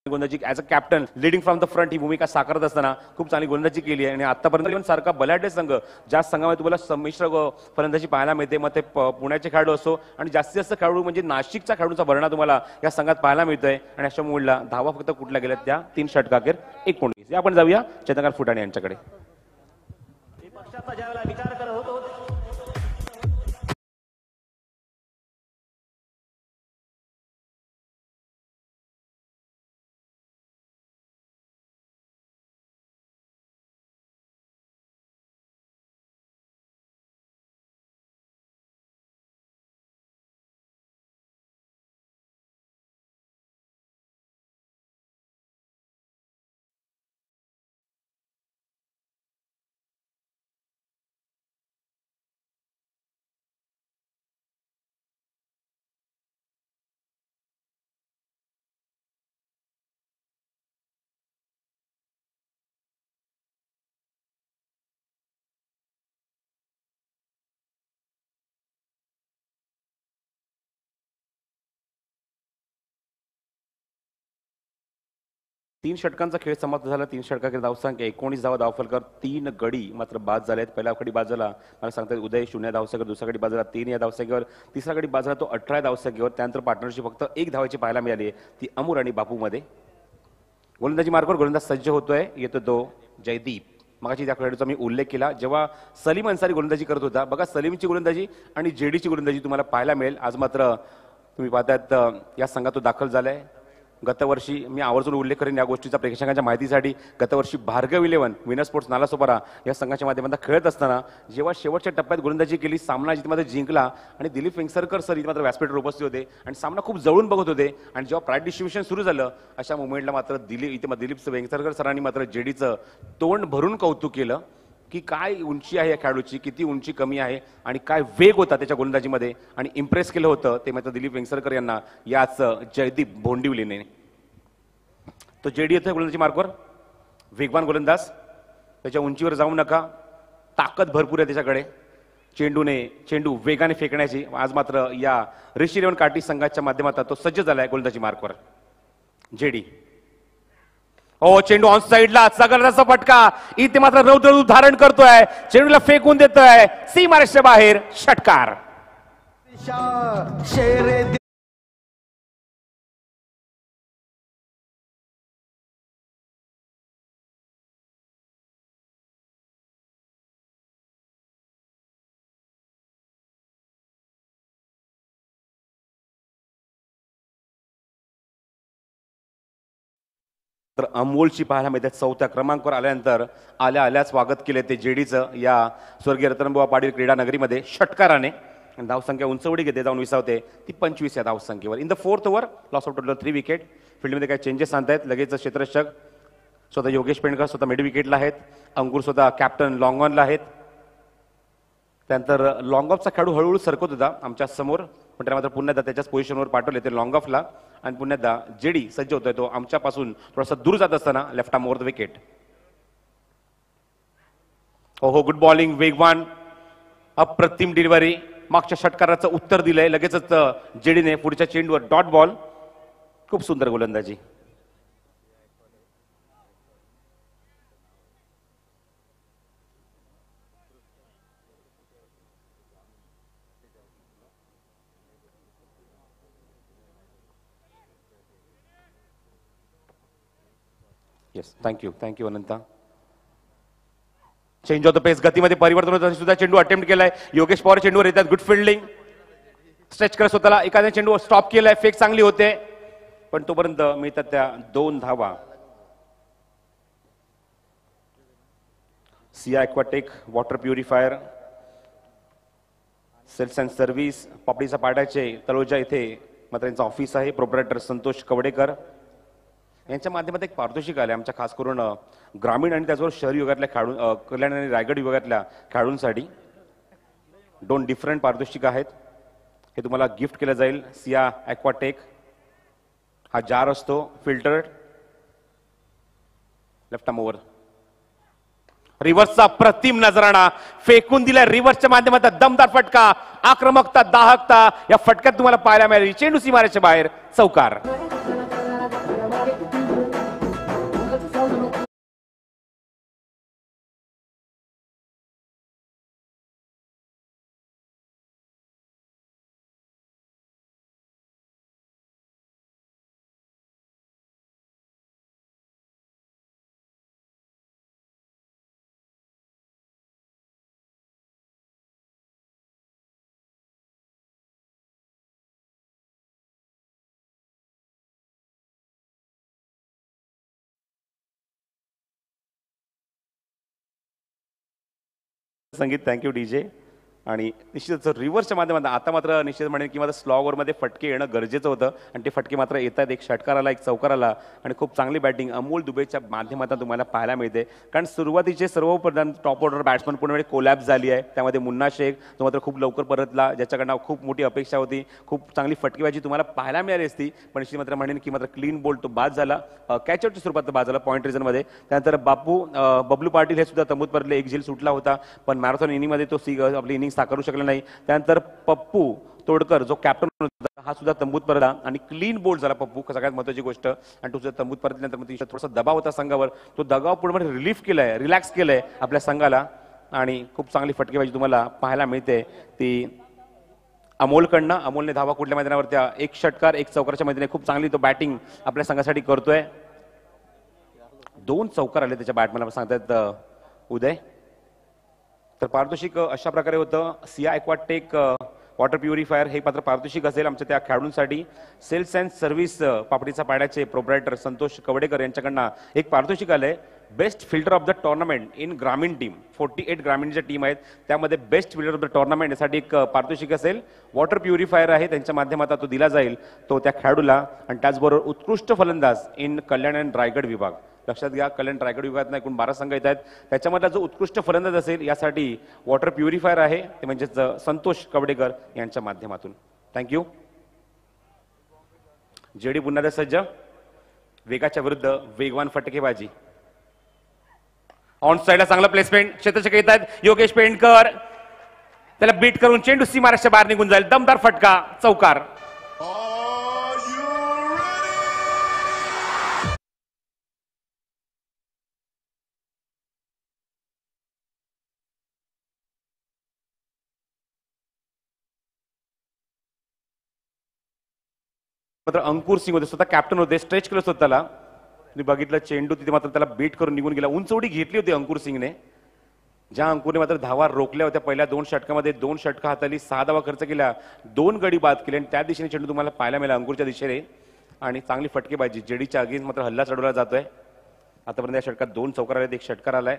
गोलंदाजी as a captain leading from the front ही भूमिका साकारत असताना खूप चांगली गोलंदाजी केली आहे. आणि आतापर्यंत सारखा बलाढ्य संघ ज्या संघामध्ये तुम्हाला संमिश्र फलंदाजी पाहायला मिळते, मग ते पुण्याचे खेळाडू असो आणि जास्तीत जास्त खेळाडू म्हणजे नाशिकच्या खेळाडूंचा भरणा तुम्हाला या संघात पाहायला मिळतोय. आणि अशा मूडला धावा फक्त कुठल्या गेल्या त्या 3 षटकाखेर 19. आपण जाऊया चंद्रकांत फुटाणे यांच्याकडे. विचार करत होतो 3 षटकांचा खेळ समाप्त झाला. 3 षटकाखेर धावसंख्या 19 धावा धावफलकावर 3 गडी मात्र बाद झालेत. पहिला गडी बाद झाला मला सांगतात उदय 0 धावसंख्येवर, दुसरा गडी बाद झाला 3 या धावसंख्येवर, तिसरा गडी बाद झाला तो 18 धावसंख्येवर. त्यानंतर पार्टनरशिप फक्त 1 धावाची पाहायला मिळाली, ती अमूर आणि बापू मध्ये. गोलंदाजी मार्गावर गोलंदाज सज्ज होतोय, येतो तो जयदीप. मगाशी त्या खेळाडूचा मी उल्लेख केला जेव्हा सलीम अन्सारी गोलंदाजी करत होता. बघा सलीमची गोलंदाजी आणि जेडीची गोलंदाजी तुम्हाला पाहायला मिळेल. आज मात्र तुम्ही पाहतायत या संघात तो दाखल झालाय. गतवर्षी मी आवर्जून उल्लेख करेन या गोष्टीचा प्रेक्षकांच्या माहितीसाठी. गतवर्षी भार्गव 11 विनर स्पोर्ट्स नालासोपारा या संघाच्या माध्यमातून खेळत असताना जेव्हा शेवटच्या टप्प्यात गोलंदाजी केली, सामना जिथे मात्र जिंकला आणि दिलीप वेंगसरकर सर इथे मात्र व्यासपीठावर उपस्थित होते आणि सामना खूप जवळून बघत होते. आणि जेव्हा प्राईज डिस्ट्रीब्युशन सुरू झालं अशा मुवमेंटला मात्र दिलीप वेंगसरकर सरांनी मात्र जेडीचं तोंड भरून कौतुक केलं की काय उंची आहे या खेळाडूची, किती उंची कमी आहे आणि काय वेग होता त्याच्या गोलंदाजीमध्ये. आणि इम्प्रेस केलं होतं ते मात्र दिलीप वेंगसरकर यांना याच जयदीप भोंडिवलीने. तो जेडी येतोय गोलंदाजी मार्कवर, वेगवान गोलंदाज, त्याच्या उंचीवर जाऊ नका, ताकद भरपूर आहे त्याच्याकडे. चेंडू वेगाने फेकण्याची आज मात्र या ऋषी रेवण काठी संघाच्या माध्यमातून तो सज्ज झालाय गोलंदाजी मार्कवर. जेडी ओ चेंडू ऑन साइडला सगळ्याचा फटका इथे मात्र रौद्र धारण करतोय. चेंडूला फेकून देतोय सीमारेषेच्या बाहेर. षटकार. तर अमोलची पाहायला मिळते. चौथ्या क्रमांकावर आल्यानंतर आल्याच स्वागत केले ते जेडीचं या स्वर्गीय रतनबुवा पाटील क्रीडा नगरीमध्ये षटकाराने. धावसंख्या उंचवडी घेते जाऊन विसावते ती 25 या धावसंख्येवर. In the fourth over loss of total 3 wicket. फील्डमध्ये काही चेंजेस आणतायत लगेच. क्षेत्ररक्षक स्वतः योगेश पेंडकर स्वतः मिड विकेटला आहेत. अंकुर स्वतः कॅप्टन लॉंग ऑनला आहेत. त्यानंतर लॉंग ऑफचा खेळाडू हळूहळू सरकत होता आमच्या समोर, पण त्याला मात्र पुन्हा एकदा त्याच्याच पोझिशनवर पाठवले ते लॉंग ऑफला. आणि पुन्हा एकदा जेडी सज्ज होतोय तो आमच्यापासून थोडासा दूर जात असताना left arm over the wicket. हो गुड बॉलिंग, वेगवान अप्रतिम डिलिव्हरी. मागच्या षटकाराचं उत्तर दिलंय लगेचच जेडीने. पुढच्या चेंडूवर डॉट बॉल. खूप सुंदर गोलंदाजी. Yes thank you Ananta. Change of the pace, गतीमध्ये परिवर्तन होत सुद्धा चेंडू अटेम्प्ट केलाय. योगेश पवार चेंडूवर येतात. Good fielding. स्ट्रेच करत स्वतःला एखाद्या चेंडूवर स्टॉप केलाय. फेक चांगली होते पण तोपर्यंत मिळतात त्या 2 धावा. Siya Aquatech water purifier sales and service पापडीचा पाड्याचे तळोजा इथे मात्र यांचं ऑफिस आहे. प्रोप्रायटर संतोष कवडेकर यांच्या माध्यमात एक पारितोषिक आले आमच्या खास करून ग्रामीण आणि त्याचबरोबर शहरी विभागातल्या खेळाडू, कल्याण आणि रायगड विभागातल्या खेळाडूंसाठी 2 डिफरंट पारितोषिक आहेत. हे तुम्हाला गिफ्ट केलं जाईल. सिया एक्वाटेक हा जार असतो फिल्टर्ड. Left arm over. रिव्हर्सचा प्रतिम नजराणा फेकून दिला. रिव्हर्सच्या माध्यमातून दमदार फटका. आक्रमकता, दाहकता या फटक्यात तुम्हाला पाहायला मिळाली. चेंडू सीमारेषेच्या बाहेर. चौकार. संगीत थँक्यू डीजे. आणि निश्चितच रिव्हर्सच्या माध्यमातून आता मात्र निश्चित म्हणेन की मात्र स्लॉवरमध्ये फटके येणं गरजेचं होतं आणि ते फटके मात्र येत आहेत. एक षटकाराला एक चौकाराला आणि खूप चांगली बॅटिंग अमोल दुबेच्या माध्यमातून तुम्हाला पाहायला मिळते. कारण सुरुवातीचे सर्व प्रधान टॉप ऑर्डर बॅट्समन पूर्ण वेळ कोलॅप्स झाली आहे. त्यामध्ये मुन्ना शेख जो मात्र खूप लवकर परतला, ज्याच्याकडनं खूप मोठी अपेक्षा होती. खूप चांगली फटकेबाजी तुम्हाला पाहायला मिळाली असती पण निश्चित मात्र म्हणेन की मात्र क्लीन बोल्ड तो बाद झाला. कॅचआउटच्या स्वरूपात बाद झाला पॉईंट रिझनमध्ये. त्यानंतर बबलू पाटील हे सुद्धा तंबूत परतले. एक झेल सुटला होता पण मॅरेथॉन इनिंगमध्ये तो आपली इनिंग साकारू शकला नाही. त्यानंतर पप्पू तोडकर जो कॅप्टन होता हा सुद्धा तंबूत परतला आणि क्लीन बोल्ड झाला पप्पू. सगळ्यात महत्त्वाची गोष्ट. आणि तो सुद्धा तंबूत परतल्यानंतर मग थोडासा दबाव होता संघावर. तो दबाव पूर्णपणे रिलीफ केलाय, रिलॅक्स केलाय आपल्या संघाला आणि खूप चांगली फटकेबाजी तुम्हाला पाहायला मिळते ती अमोलकडनं. अमोलने धावा कुठल्या मैदानावर त्या 1 षटकार 1 चौकाराच्या मैदानात खूप चांगली तो बॅटिंग आपल्या संघासाठी करतोय. 2 चौकार आले त्याच्या बॅटमॅनला सांगतात उदय. तर पारितोषिक अशा प्रकारे होतं. सिया एक्वाटेक वॉटर प्युरिफायर हे पात्र पारितोषिक असेल आमच्या त्या खेळाडूंसाठी. सेल्स अँड सर्व्हिस पापडीचा पाड्याचे प्रोप्रायटर संतोष कवडेकर यांच्याकडनं एक पारितोषिक आलंय. Best fielder of the tournament in ग्रामीण टीम. 48 ग्रामीणच्या टीम आहेत त्यामध्ये best fielder of the tournament यासाठी एक पारितोषिक असेल. वॉटर प्युरिफायर आहे त्यांच्या माध्यमातून तो दिला जाईल तो त्या खेळाडूला. आणि त्याचबरोबर उत्कृष्ट फलंदाज इन कल्याण आणि रायगड विभाग. लक्षात घ्या कल्याण रायगड विभागात एकूण 12 संघ येत आहेत. त्याच्यामधला जो उत्कृष्ट फलंदाज असेल यासाठी वॉटर प्युरिफायर आहे ते म्हणजेच संतोष कवडेकर यांच्या माध्यमातून. थँक्यू. जेडी पुन्हा सज्ज. वेगाच्या विरुद्ध वेगवान फटकेबाजी. ऑन साइडला चांगला प्लेसमेंट. क्षेत्ररक्षक येत आहेत योगेश पेंडकर. त्याला बीट करून चेंडू सीमारेषच्या बाहेर निघून जाईल. दमदार फटका, चौकार. मात्र अंकुर सिंग होते, स्वतः कॅप्टन होते, स्ट्रेच केलं होतं त्याला. तुम्ही बघितलं चेंडू तिथे मात्र त्याला बीट करून निघून गेला. उंच उडी घेतली होती अंकुर सिंगने. ज्या अंकुरने मात्र धावा रोखल्या होत्या पहिल्या 2 षटकामध्ये. 2 षटकं हाताळली, 6 धावा खर्च केल्या, 2 गडी बाद केले आणि त्या दिशेने चेंडू तुम्हाला पाहायला मिळाला अंकुरच्या दिशेने. आणि चांगली फटकेबाजी, जेडीच्या अगेन्स्ट मात्र हल्ला चढवला जातोय. आतापर्यंत या षटकात 2 चौकार आले, 1 षटकार आलाय.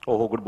हो, गुड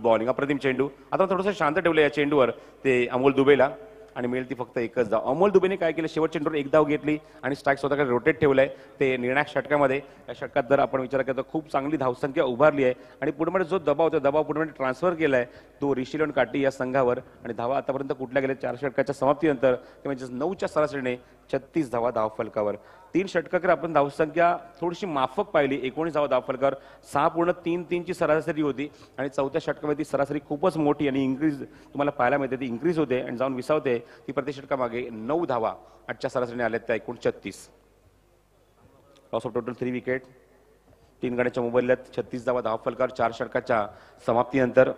बॉलिंग, अप्रतिम चेंडू. आता थोडंसं शांत ठेवलं या चेंडूवर ते अमोल दुबेला आणि मिळेल ती फक्त एकच धाव. अमोल दुबेने काय केलं, शेवट चेंडूवर 1 धाव घेतली आणि स्ट्राईक स्वतःकडे रोटेट ठेवलंय. ते निर्णायक षटकामध्ये, या षटकात जर आपण विचार केला तर खूप चांगली धावसंख्या उभारली आहे आणि पुढे जो दबाव होता, दबाव पुढे ट्रान्सफर केलाय तो ऋषिलोन काटी या संघावर. आणि धावा आतापर्यंत कुठल्या गेल्या 4 षटकाच्या समाप्तीनंतर ते म्हणजे 9च्या सरासरीने 36 धावा धावफलकावर. 3 षटकाकडे आपण धावसंख्या थोडीशी माफक पाहिली, 19 धावा धावफलकावर. 6.33 ची सरासरी होती आणि 4थ्या षटकामध्ये ती सरासरी खूपच मोठी आणि इन्क्रीज तुम्हाला पाहायला मिळते. ती इन्क्रीज होते आणि जाऊन विसावते. ती प्रति षटकामागे 9 धावा 8च्या सरासरीने आल्यात, त्या एकूण 36. Loss of total 3 wicket. 3 गड्याच्या मोबदल्यात 36 धावा धावफलकावर 4 षटकाच्या समाप्तीनंतर.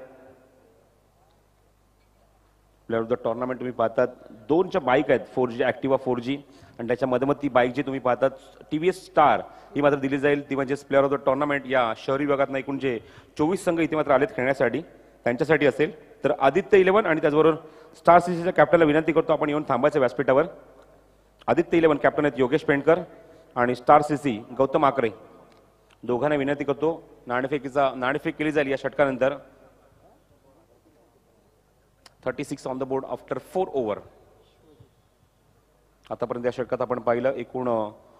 प्लेअर ऑफ द टुर्नामेंट तुम्ही पाहतात 2च्या बाईक आहेत, 4G ऍक्टिवा 4G आणि त्याच्यामध्ये मग ती बाईक जी तुम्ही पाहतात TVS स्टार ही मात्र दिली जाईल. ती म्हणजे प्लेअर ऑफ द टुर्नामेंट या शहरी विभागात एकूण जे 24 संघ इथे मात्र आलेत खेळण्यासाठी त्यांच्यासाठी असेल. तर आदित्य 11 आणि त्याचबरोबर स्टार सीसीच्या कॅप्टनला विनंती करतो आपण येऊन थांबायचं व्यासपीठावर. आदित्य 11 कॅप्टन आहेत योगेश पेंडकर आणि स्टार सीसी गौतम आकरे. दोघांना विनंती करतो नाणेफेक केली जाईल या षटकानंतर. 36 on the board after 4 over. आतापर्यंत या षटकात आपण पाहिलं एकूण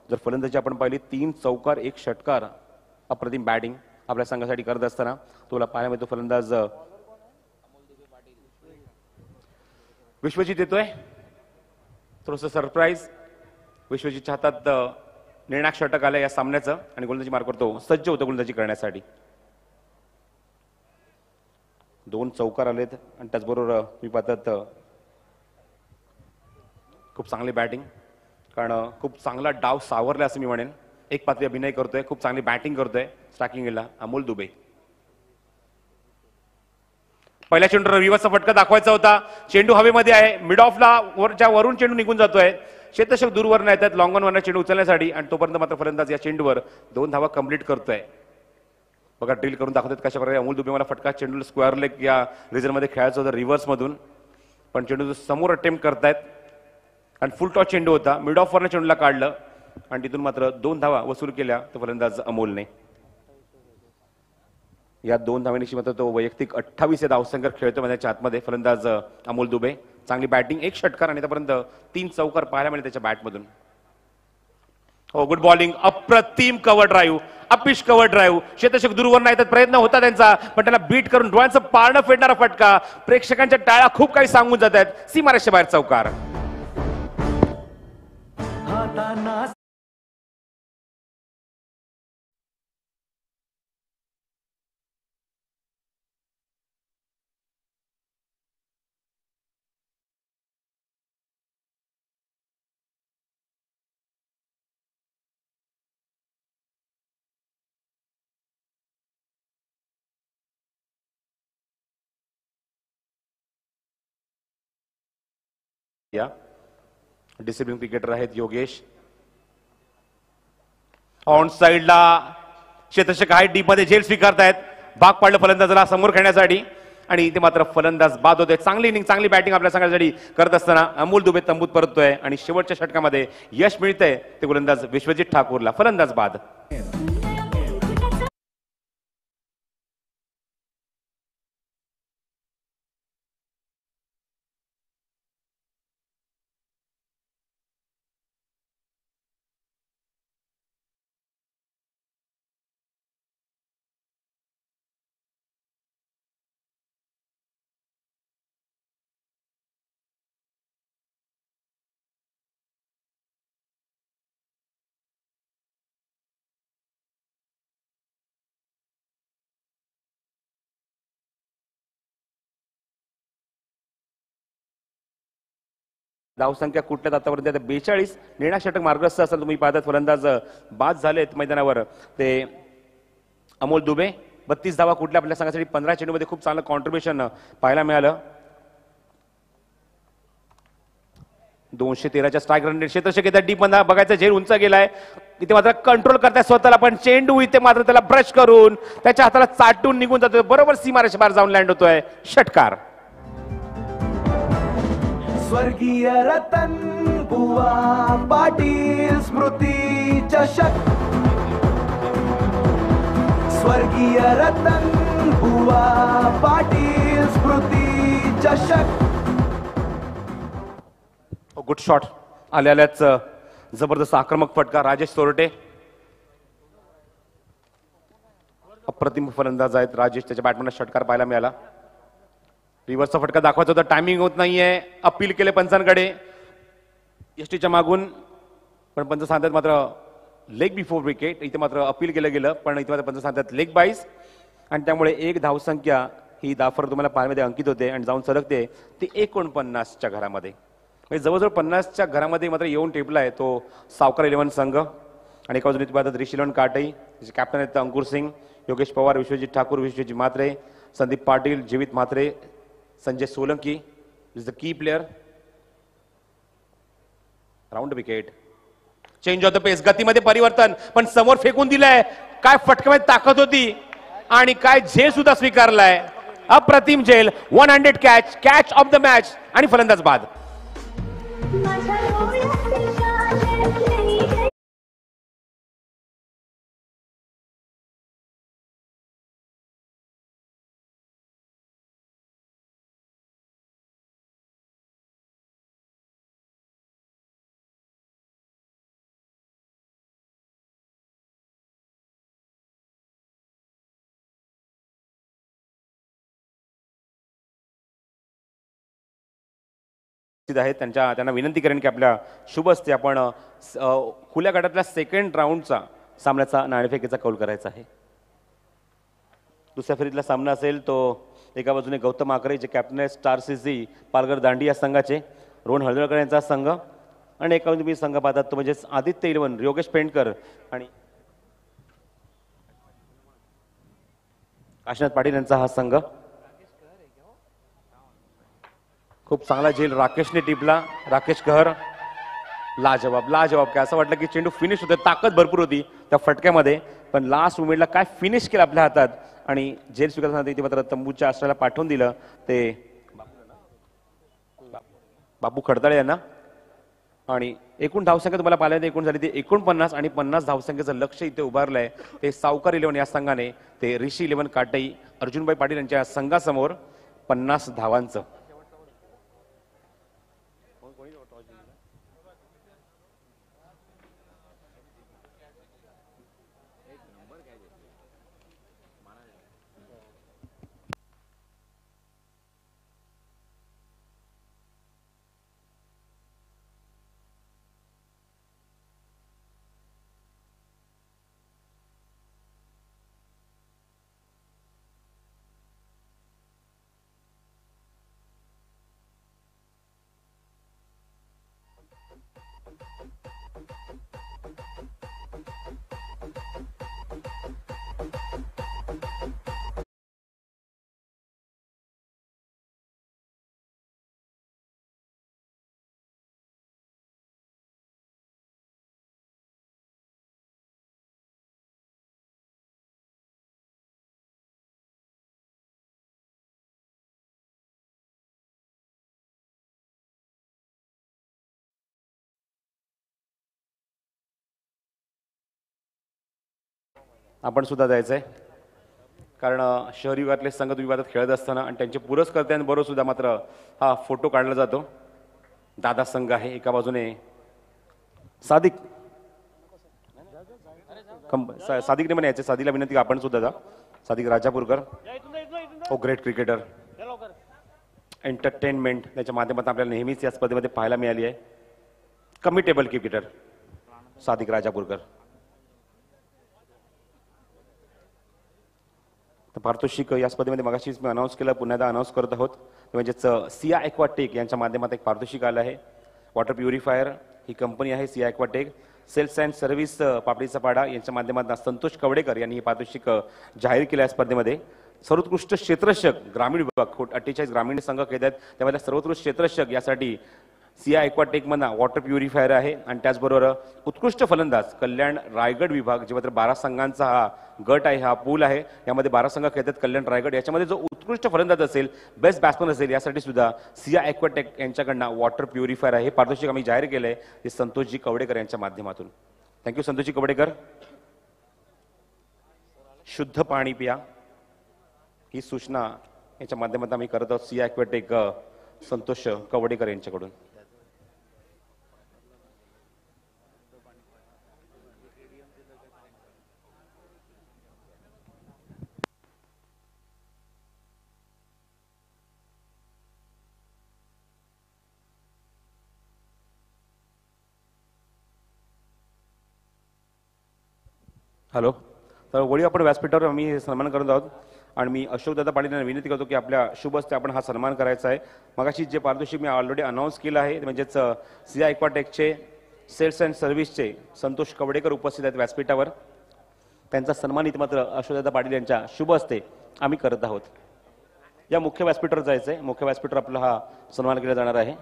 जर फलंदाजी आपण पाहिली 3 चौकार 1 षटकार. अप्रतिम बॅटिंग आपल्या संघासाठी करत असताना तुला पाहायला मिळतो फलंदाज विश्वजित येतोय. थोडंसं सरप्राईज, विश्वजितच्या हातात निर्णायक षटक आलं या सामन्याचं आणि गोलंदाजी मार्क करतो, सज्ज होतो गोलंदाजी करण्यासाठी. 2 चौकार आलेत आणि त्याचबरोबर मी पाहतात खूप चांगली बॅटिंग, कारण खूप चांगला डाव सावरला असं मी म्हणेन. एक पात्री अभिनय करतोय, खूप चांगली बॅटिंग करतोय स्ट्रायकिंगला अमोल दुबे. पहिल्या चेंडूवर रिव्हर्सचा फटका दाखवायचा होता. चेंडू हवेमध्ये आहे, मिड ऑफला वरच्या वरून चेंडू निघून जातोय. क्षेत्ररक्षक दूरवरून येतात लॉंग ऑन वरनं चेंडू उचलण्यासाठी आणि तोपर्यंत मात्र फलंदाज या चेंडूवर 2 धावा कंप्लीट करतोय. बघा ड्रिल करून दाखवतात कशा प्रकारे अमोल दुबे मला फटका चेंडूला स्क्वेअर लेग या रिझनमध्ये खेळायचं होतं रिव्हर्स मधून, पण चेंडू समोर अटेम्प्ट करतायत आणि फुल टॉस चेंडू होता. मिड ऑफ वरनं चेंडूला काढलं आणि तिथून मात्र 2 धावा वसूल केल्या तो फलंदाज अमोलने. या 2 धावांनी मात्र तो वैयक्तिक 28 या धावसंख्येवर खेळतो माझ्या आतमध्ये फलंदाज अमोल दुबे. चांगली बॅटिंग, 1 षटकार आणि त्यापर्यंत 3 चौकार पाहायला मिळेल त्याच्या बॅटमधून. हो, गुड बॉलिंग, अप्रतिम cover drive, uppish cover drive. क्षेत्ररक्षक दूरवरून येतात, प्रयत्न होता त्यांचा, पण त्याला बीट करून डोळ्यांचं पारणं फेडणारा फटका. प्रेक्षकांच्या टाळ्या खूप काही सांगून जात आहेत. सीमारेषेच्या बाहेर चौकार. हातांना या डिसिप्लिन क्रिकेटर आहेत योगेश. ऑन साइडला क्षेत्ररक्षक आहे, डीप मध्ये झेल स्वीकारतायत. भाग पाडलं फलंदाजाला समोर खेळण्यासाठी आणि इथे मात्र फलंदाज बाद होतोय. चांगली इनिंग, चांगली बॅटिंग आपल्या संघासाठी करत असताना अमोल दुबे तंबूत परततोय आणि शेवटच्या षटकामध्ये यश मिळतंय ते गोलंदाज विश्वजित ठाकूरला. फलंदाज बाद. धावसंख्या कुठल्याच आतापर्यंत 42 निर्णायक षटक मार्गस्थ असताना तुम्ही पाहतात फलंदाज बाद झालेत मैदानावर ते अमोल दुबे 32 धावा कुठल्या आपल्या संघासाठी 15 चेंडूमध्ये खूप चांगलं कॉन्ट्रीब्युशन पाहायला मिळालं. 213च्या स्ट्राईक रन रेट क्षेत्ररक्षक येतात डीप मध्ये बघायचं झेल उंच गेलाय इथे मात्र कंट्रोल करताय स्वतःला पण चेंडू इथे मात्र त्याला ब्रश करून त्याच्या हाताला चाटून निघून जातोय बरोबर सीमारेषे बाहेर जाऊन लँड होतोय षटकार. स्वर्गीय रतन बुवा पाटील स्मृती चषक. स्वर्गीय रतन बुवा पाटील स्मृती चषक. गुड शॉट आल्याच जबरदस्त आक्रमक फटका राजेश सोरटे अप्रतिम फलंदाज आहेत राजेश त्याच्या बॅटमॅनला षटकार पाहायला मिळाला. रिव्हर्सचा फटका दाखवायचा होता टायमिंग होत नाहीये अपील केले पंचांकडे एसटीच्या मागून पण पंच सांगतात मात्र लेग बिफोर विकेट इथे मात्र अपील केलं गेलं पण इथे मात्र पंच सांगतात लेग बाईस आणि त्यामुळे एक धावसंख्या ही दाफर तुम्हाला पाहायमध्ये अंकित होते आणि जाऊन सरकते ती 49च्या घरामध्ये म्हणजे जवळजवळ 50च्या घरामध्ये मात्र येऊन टेपलाय तो सावकार 11 संघ. आणि एका बाजूने पाहतात ऋषिलन काटई कॅप्टन आहेत अंकुर Singh Yogesh Pawar Vishwajit Thakur Vishwajit Mhatre Sandeep Patil Jivit Mhatre Sanjay Solanki is the key player. Round wicket change of the pace गतीमध्ये परिवर्तन पण समोर फेकून दिलंय काय फटक्यामध्ये ताकद होती आणि काय झेल सुद्धा स्वीकारलाय अप्रतिम झेल 100 कॅच ऑफ द मॅच आणि फलंदाज बाद. आहेत त्यांना विनंती करेन की आपल्या शुभ असते आपण खुल्या गटातल्या सेकंड राऊंडचा सामन्याचा नाणेफेकीचा कौल करायचा आहे. दुसऱ्या फेरीतला सामना असेल तो एका बाजूने गौतम आकरे जे कॅप्टन आहे स्टार सीसी पालघर दांडी या संघाचे रोहन हळदळकर यांचा संघ आणि एका बाजूने तुम्ही संघ पाहतात तो म्हणजे आदित्य 11 योगेश पेंडकर आणि काशीनाथ पाटील यांचा हा संघ. खूप चांगला झेल राकेशने टिपला राकेश कहर लाजवाब काय असं वाटलं की चेंडू फिनिश होते ताकद भरपूर होती त्या फटक्यामध्ये पण लास्ट मोमेंटला काय फिनिश केलं आपल्या हातात आणि झेल स्वीकारताना इथे मात्र तंबूच्या आश्रयाला पाठवून दिलं ते बाबू खडताळे यांना. आणि एकूण धावसंख्या तुम्हाला पाहिल्याने एकूण झाली ती 49 आणि 50 धावसंख्येचं लक्ष इथे उभारलंय ते सावकार 11 या संघाने ते ऋषी 11 काटई अर्जुनभाई पाटील यांच्या संघासमोर 50 धावांचं. आपण सुद्धा जायचंय कारण शहरी विभागातले संघ विभागात खेळत असताना आणि त्यांचे पुरस्कर्त्यांबरोबर सुद्धा मात्र हा फोटो काढला जातो. दादा संघ आहे एका बाजूने सादिक सादिकने म्हणे याचे सादिकला विनंती आपण सुद्धा जा. सादिक राजापूरकर ओ ग्रेट क्रिकेटर एंटरटेनमेंट त्याच्या माध्यमातून आपल्याला नेहमीच या स्पर्धेमध्ये पाहायला मिळाली आहे. कमिटेबल क्रिकेटर सादिक राजापूरकर. तर पारितोषिक या स्पर्धेमध्ये मगाशीच मी अनाऊन्स केलं पुन्हा एकदा अनाऊन्स करत आहोत म्हणजेच सिया एक्वाटेक यांच्या माध्यमातून एक पारितोषिक आलं आहे वॉटर प्युरिफायर ही कंपनी आहे सिया ॲक्वाटेक. सेल्स अँड सर्व्हिस पापडीचा पाडा यांच्या माध्यमातून संतोष कवडेकर यांनी हे पारितोषिक जाहीर केलं या स्पर्धेमध्ये. सर्वोत्कृष्ट क्षेत्ररक्षक ग्रामीण विभाग 48 ग्रामीण संघ खेळत आहेत, त्यामध्ये सर्वोत्कृष्ट क्षेत्ररक्षक यासाठी सिया ॲक्वाटेक मधला वॉटर प्युरिफायर आहे. आणि त्याचबरोबर उत्कृष्ट फलंदाज कल्याण रायगड विभाग, जे मात्र 12 संघांचा हा गट आहे, हा पूल आहे, यामध्ये 12 संघ खेळतात कल्याण रायगड. याच्यामध्ये जो उत्कृष्ट फलंदाज असेल, बेस्ट बॅट्समन असेल, यासाठी सुद्धा सिया ॲक्वाटेक यांच्याकडनं वॉटर प्युरिफायर आहे. हे पारितोषिक आम्ही जाहीर केलं आहे ते संतोषजी कवडेकर यांच्या माध्यमातून. थँक्यू संतोषजी कवडेकर. शुद्ध पाणी पिया ही सूचना याच्या माध्यमातून आम्ही करत आहोत सिया ॲक्वाटेक संतोष कवडेकर यांच्याकडून. हॅलो. तर वळी आपण व्यासपीठावर आम्ही सन्मान करत आहोत आणि मी अशोकदादा पाटील यांना विनंती करतो की आपल्या शुभ हस्ते आपण हा सन्मान करायचा आहे. मगाशी जे पारितोषिक मी ऑलरेडी अनाऊन्स केलं आहे, म्हणजेच सिया ॲक्वाटेकचे सेल्स अँड सर्व्हिसचे संतोष कवडेकर उपस्थित आहेत व्यासपीठावर. त्यांचा सन्मानित मात्र अशोकदादा पाटील यांच्या शुभ हस्ते आम्ही करत आहोत. या मुख्य व्यासपीठावर जायचं आहे. मुख्य व्यासपीठावर आपला हा सन्मान केला जाणार आहे.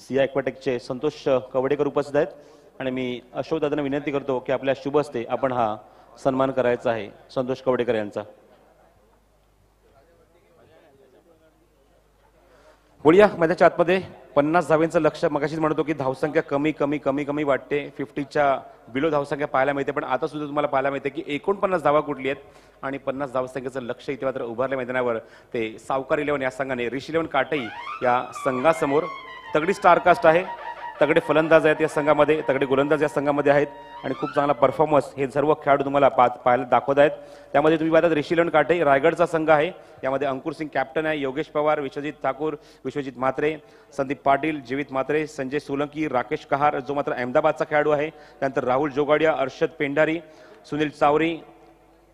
सिया ॲक्वाटेकचे संतोष कवडेकर उपस्थित आहेत आणि मी अशोकदादांना विनंती करतो की आपल्या शुभ हस्ते आपण हा सन्मान करायचा आहे संतोष कवडेकर यांचा. बोलूया मैदानाच्या आतमध्ये 50 धावेंचं लक्ष. मगाशीच म्हणतो की धावसंख्या कमी कमी कमी कमी वाटते, 50च्या बिलो धावसंख्या पाहायला मिळते, पण आता सुद्धा तुम्हाला पाहायला मिळते की 49 धावा कुठली आहेत आणि 50 धावसंख्येचं लक्ष इथे मात्र उभारल्या मैदानावर. ते सावकार 11 या संघाने रिशी 11 काटई या संघासमोर. तगडी स्टारकास्ट आहे, तगडे फलंदाज आहेत या संघामध्ये, तगडे गोलंदाज या संघामध्ये आहेत आणि खूप चांगला परफॉर्मन्स हे सर्व खेळाडू तुम्हाला पाहायला दाखवत आहेत. त्यामध्ये तुम्ही पाहतात रिशी 11 काटे रायगडचा संघ आहे. यामध्ये अंकुर सिंग कॅप्टन आहे, योगेश पवार, विश्वजित ठाकूर, विश्वजित म्हात्रे, संदीप पाटील, जीवित म्हात्रे, संजय सोलंकी, राकेश कहार जो मात्र अहमदाबादचा खेळाडू आहे. त्यानंतर राहुल जोगाडिया, अर्षद पेंढारी, सुनील चावरी,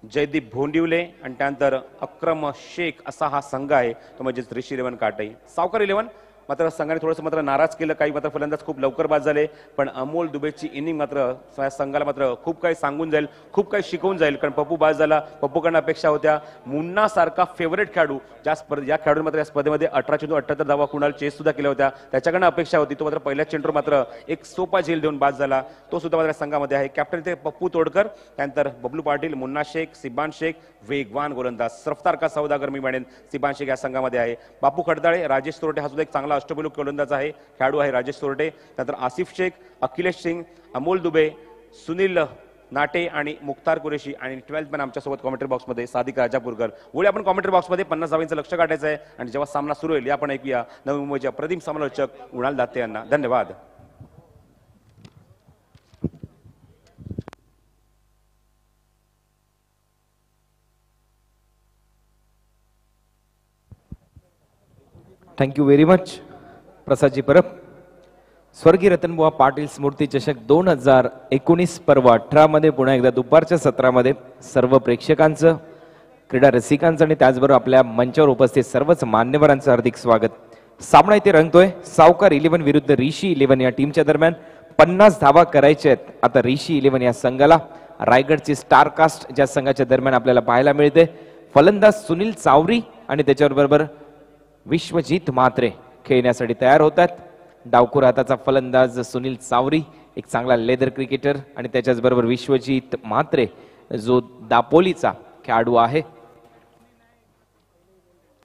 जयदीप भोंडिवले आणि त्यानंतर अक्रम शेख असा हा संघ आहे, तो म्हणजेच रिशी 11 काटे. सावकार 11 मात्र संघाने थोडंसं मात्र नाराज केलं, काही मात्र फलंदाज खूप लवकर बाद झाले, पण अमोल दुबेची इनिंग मात्र संघाला मात्र खूप काही सांगून जाईल, खूप काही शिकवून जाईल. कारण पप्पू बाद झाला, पप्पूकडनं अपेक्षा होत्या मुन्ना सारखा फेवरेट खेळाडू या खेळाडूने मात्र या स्पर्धेमध्ये 18 चेंडू 78 धावा कुणाल चेस सुद्धा केल्या होत्या, त्याच्याकडनं अपेक्षा होती. तो मात्र पहिल्या चेंडूवर मात्र एक सोपा झेल देऊन बाद झाला, तो सुद्धा मात्र संघामध्ये आहे. कॅप्टन ते पप्पू तोडकर, त्यानंतर बबलू पाटील, मुन्ना शेख, सिबान शेख, वेगवान गोलंदाज रफ्तार का सौदागर मी म्हणेन सिबान शेख या संघामध्ये आहे. बापू खडदाळे, राजेश तोरटे हा सुद्धा एक चांगला अष्टपैलू गोलंदाज आहे, खेळाडू आहे राजेश तोरटे. त्यानंतर आसिफ शेख, अखिलेश सिंग, अमोल दुबे, सुनील नाटे आणि मुख्तार कुरेशी आणि 12th मॅन आमच्यासोबत कॉमेंट्री बॉक्समध्ये सादिक राजापूरकर. बोलूया आपण कॉमेंट्री बॉक्समध्ये 50 धावांचं लक्ष काढायचं आहे आणि जेव्हा सामना सुरू होईल आपण ऐकूया नवी मुंबईच्या प्रदीप समालोचक कुणाल दाते यांना. धन्यवाद. Thank you very much प्रसादजी Parab. स्वर्गीय रतनबुवा पाटील स्मृती चषक 2019 पर्व 18 मध्ये पुन्हा एकदा दुपारच्या सत्रामध्ये सर्व प्रेक्षकांचं, क्रीडा रसिकांचं आणि त्याचबरोबर आपल्या मंचावर उपस्थित सर्वच मान्यवरांचं हार्दिक स्वागत. सामना इथे रंगतोय सावकार 11 विरुद्ध रिशी 11 या टीमच्या दरम्यान. 50 धावा करायच्या आहेत आता रिशी 11 या संघाला. रायगडची स्टारकास्ट ज्या संघाच्या दरम्यान आपल्याला पाहायला मिळते. फलंदाज सुनील चावरी आणि त्याच्याबरोबर विश्वजित म्हात्रे खेळण्यासाठी तयार होतात. डावखुर हाताचा फलंदाज सुनील चावरी एक चांगला लेदर क्रिकेटर आणि त्याच्याच बरोबर विश्वजित म्हात्रे जो दापोलीचा खेळाडू आहे.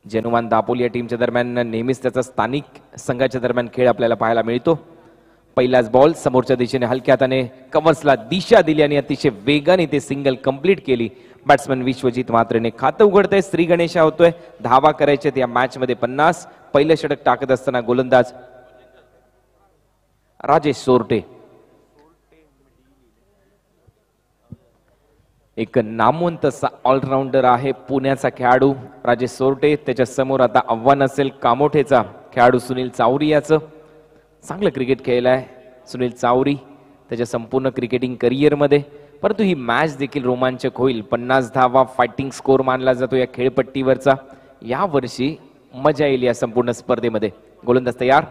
जनुमान दापोली या टीमच्या दरम्यान नेहमीच त्याचा स्थानिक संघाच्या दरम्यान खेळ आपल्याला पाहायला मिळतो. पहिलाच बॉल समोरच्या दिशेने हलक्या हाताने कव्हर्सला दिशा दिली आणि अतिशय वेगाने ते सिंगल कंप्लीट केली. बॅट्समन विश्वजित म्हात्रेने खातं उघडतंय. श्री गणेशा होतोय. धावा करायचे या मॅच मध्ये 50. पहिलं षटक टाकत असताना गोलंदाज राजेश सोरटे. एक नामवंत असा ऑलराऊंडर आहे पुण्याचा खेळाडू राजेश सोरटे. त्याच्या समोर आता आव्हान असेल कामोठेचा खेळाडू सुनील चावरी याचं. चांगलं क्रिकेट खेळलाय सुनील चावरी त्याच्या संपूर्ण क्रिकेटिंग करिअरमध्ये, परंतु ही मॅच देखील रोमांचक होईल. 50 धावा फायटिंग स्कोर मानला जातो या खेळपट्टीवरचा. या वर्षी मजा येईल या संपूर्ण स्पर्धेमध्ये. गोलंदाज तयार.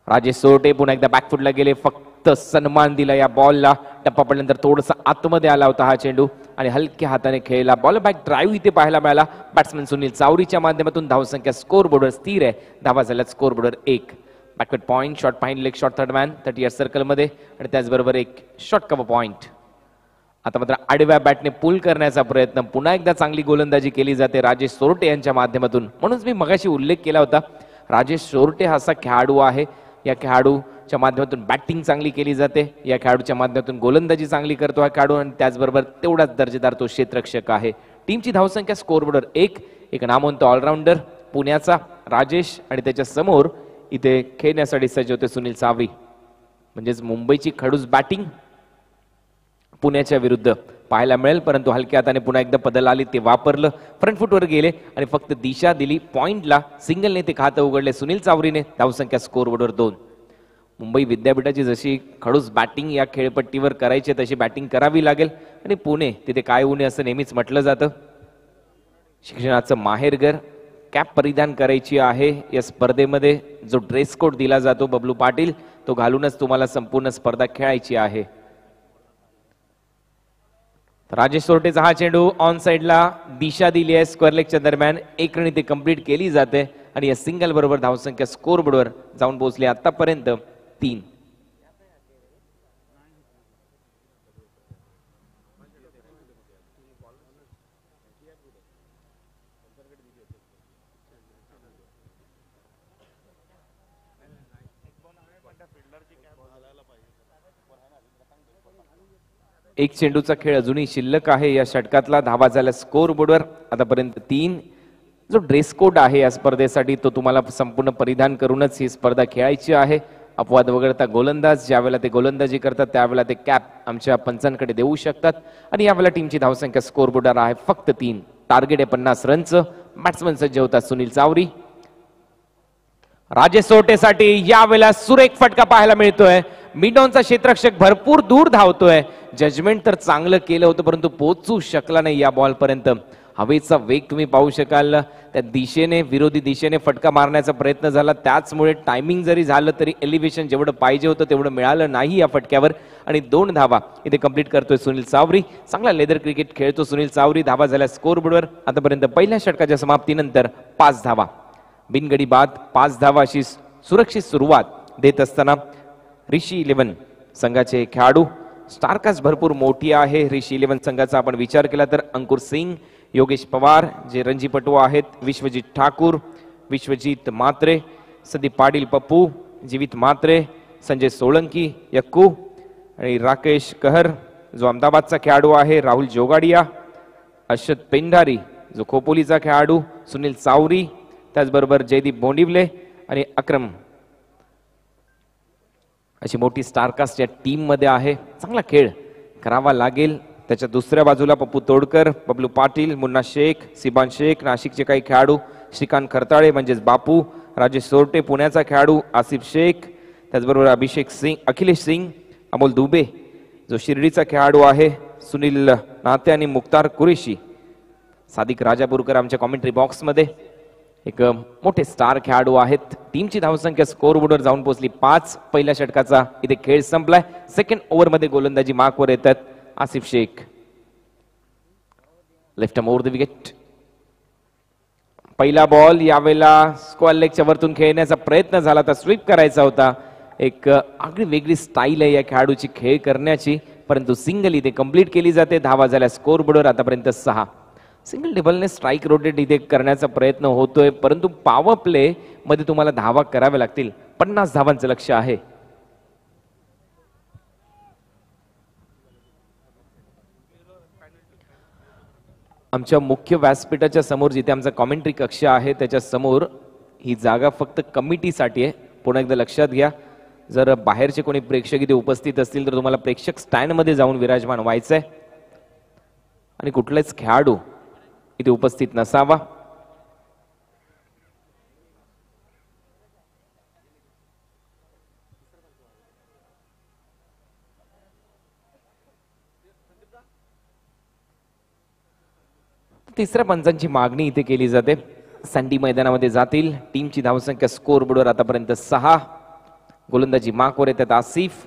राजेश सोरटे पुन्हा एकदा बॅकफुटला गेले, फक्त सन्मान दिला या बॉलला. टप्पा पडल्यानंतर थोडासा आतमध्ये आला होता हा चेंडू आणि हलक्या हाताने खेळला. बॉल बॅक ड्राईव्ह इथे पाहायला मिळाला. बॅट्समन सुनील चावरीच्या माध्यमातून धावसंख्या स्कोर बोर्डवर स्थिर आहे. धावा झाल्या स्कोर बोर्डवर 1. बॅकवर्ड पॉइंट, शॉट पाहिजे लेग शॉट थर्ड मॅन 30 या सर्कलमध्ये आणि त्याचबरोबर एक शॉट कव्हर पॉइंट. आता मात्र आडव्या बॅटने पुल करण्याचा प्रयत्न. पुन्हा एकदा चांगली गोलंदाजी केली जाते राजेश सोरटे यांच्या माध्यमातून. म्हणूनच मी मगाशी उल्लेख केला होता, राजेश सोरटे हा असा खेळाडू आहे, या खेळाडूच्या माध्यमातून बॅटिंग चांगली केली जाते, या खेळाडूच्या माध्यमातून गोलंदाजी चांगली करतो हा खेळाडू आणि त्याचबरोबर तेवढाच दर्जेदार तो क्षेत्ररक्षक आहे. टीमची धावसंख्या स्कोरबोर्डवर 1. एक नामवंत ऑलराऊंडर पुण्याचा राजेश आणि त्याच्या समोर इथे खेळण्यासाठी सज्ज होते सुनील चावरी. म्हणजेच मुंबईची खडूस बॅटिंग पुण्याच्या विरुद्ध पाहायला मिळेल, परंतु हलक्या हाताने पुन्हा एकदा पदल आली, ते वापरलं. फ्रंट फुटवर गेले आणि फक्त दिशा दिली पॉइंटला. सिंगलने ते खातं उघडले सुनील चावरीने. धावसंख्या स्कोरबोर्डवर 2. मुंबई विद्यापीठाची जशी खडूस बॅटिंग या खेळपट्टीवर करायची तशी बॅटिंग करावी लागेल आणि पुणे तिथे काय होऊ नये असं नेहमीच म्हटलं जातं. शिक्षणाचं माहेरघर. कॅप परिधान करायची आहे या स्पर्धेमध्ये. जो ड्रेस कोड दिला जातो बबलू पाटील, तो घालूनच तुम्हाला संपूर्ण स्पर्धा खेळायची आहे. राजेश सोरटेचा हा चेंडू ऑन साइडला दिशा दिली आहे स्क्वेअर लेगच्या दरम्यान. 1 रन इथे कंप्लीट केली जाते आणि या सिंगल बरोबर धावसंख्या स्कोर बोर्डवर जाऊन पोहोचली आतापर्यंत 3. एक चेंडूचा खेळ अजूनही शिल्लक आहे या षटकातला. धावा झाल्या स्कोर बोर्डवर आतापर्यंत 3. जो ड्रेस कोड आहे या स्पर्धेसाठी तो तुम्हाला संपूर्ण परिधान करूनच ही स्पर्धा खेळायची आहे. अपवाद वगळता गोलंदाज ज्यावेळेला ते गोलंदाजी करतात त्यावेळेला ते कॅप आमच्या पंचांकडे देऊ शकतात आणि यावेळेला टीमची धावसंख्या स्कोर बोर्डवर आहे फक्त 3. टार्गेट आहे 50 रनचं. बॅट्समन सज्ज होतात सुनील चावरी. राजेश सोरटेसाठी यावेळेला सुरेख फटका पाहायला मिळतोय. मिडॉनचा क्षेत्ररक्षक भरपूर दूर धावतोय. जजमेंट तर चांगलं केलं होतं परंतु पोहोचू शकला नाही या बॉल पर्यंत. हवेचा वेग तुम्ही पाहू शकाल. त्या दिशेने विरोधी दिशेने फटका मारण्याचा प्रयत्न झाला, त्याचमुळे टायमिंग जरी झालं तरी एलिव्हेशन जेवढं पाहिजे होतं तेवढं मिळालं नाही या फटक्यावर आणि 2 धावा इथे कंप्लीट करतोय सुनील चावरी. चांगला लेदर क्रिकेट खेळतो सुनील चावरी. धावा झाल्या स्कोर बोर्डवर आतापर्यंत पहिल्या षटकाच्या समाप्तीनंतर 5 धावा. बिनगडी बाद 5 धावा अशी सुरक्षित सुरुवात देत असताना ऋषी 11 संघाचे खेळाडू. स्टारकास्ट भरपूर मोठी आहे ऋषी 11 संघाचा. आपण विचार केला तर अंकुर सिंग, योगेश पवार जे रणजीपटू आहेत, विश्वजित ठाकूर, विश्वजित मात्रे, संदीप पाटील पप्पू, जीवित मात्रे, संजय सोळंकी यक्कू आणि राकेश कहर जो अहमदाबादचा खेळाडू आहे, राहुल जोगाडिया, अशत पेंढारी जो खोपोलीचा खेळाडू, सुनील चावरी, त्याचबरोबर जयदीप बोंडिवले आणि अक्रम अशी मोठी स्टारकास्ट या टीम मध्ये आहे. चांगला खेळ करावा लागेल. त्याच्या दुसऱ्या बाजूला पप्पू तोडकर, बबलू पाटील, मुन्ना शेख, सिबान शेख, नाशिकचे काही खेळाडू, श्रीकांत खरताळे म्हणजेच बापू, राजेश सोरटे पुण्याचा खेळाडू, आसिफ शेख, त्याचबरोबर अभिषेक सिंग, अखिलेश सिंग, अमोल दुबे जो शिर्डीचा खेळाडू आहे, सुनील नाते आणि मुख्तार कुरेशी. सादिक राजापूरकर आमच्या कॉमेंट्री बॉक्समध्ये एक मोठे स्टार खेळाडू आहेत. टीमची धावसंख्या स्कोर बोर्डवर जाऊन पोहोचली 5. पहिल्या षटकाचा इथे खेळ संपलाय. सेकंड ओव्हरमध्ये गोलंदाजी मार्कवर येतात Asif Shaikh. Left arm over the wicket. पहिला बॉल यावेळेला स्क्वेअर लेगच्या वरतून खेळण्याचा प्रयत्न झाला होता, स्वीप करायचा होता. एक आगळी वेगळी स्टाईल आहे या खेळाडूची खेळ करण्याची, परंतु सिंगल इथे कंप्लीट केली जाते. धावा झाल्या स्कोर बोर्डवर आतापर्यंत 6. सिंगल टेबलने स्ट्राईक रोटेट इथे करण्याचा प्रयत्न होतोय, परंतु पॉवर प्ले मध्ये तुम्हाला धावा कराव्या लागतील. 50 धावांचं लक्ष आहे. आमच्या मुख्य व्यासपीठाच्या समोर जिथे आमचा कॉमेंट्री कक्ष आहे त्याच्या समोर ही जागा फक्त कमिटीसाठी आहे. पुन्हा एकदा लक्षात घ्या, जर बाहेरचे कोणी प्रेक्षक इथे उपस्थित असतील तर तुम्हाला प्रेक्षक स्टँड मध्ये जाऊन विराजमान व्हायचंय आणि कुठलाच खेळाडू इथे उपस्थित नसावा. तिसऱ्या पंचांची मागणी इथे केली जाते. सँडी मैदानामध्ये जातील. टीमची धावसंख्या स्कोर बोर्डवर आतापर्यंत 6. गोलंदाजी मार्कवर येतात आसिफ.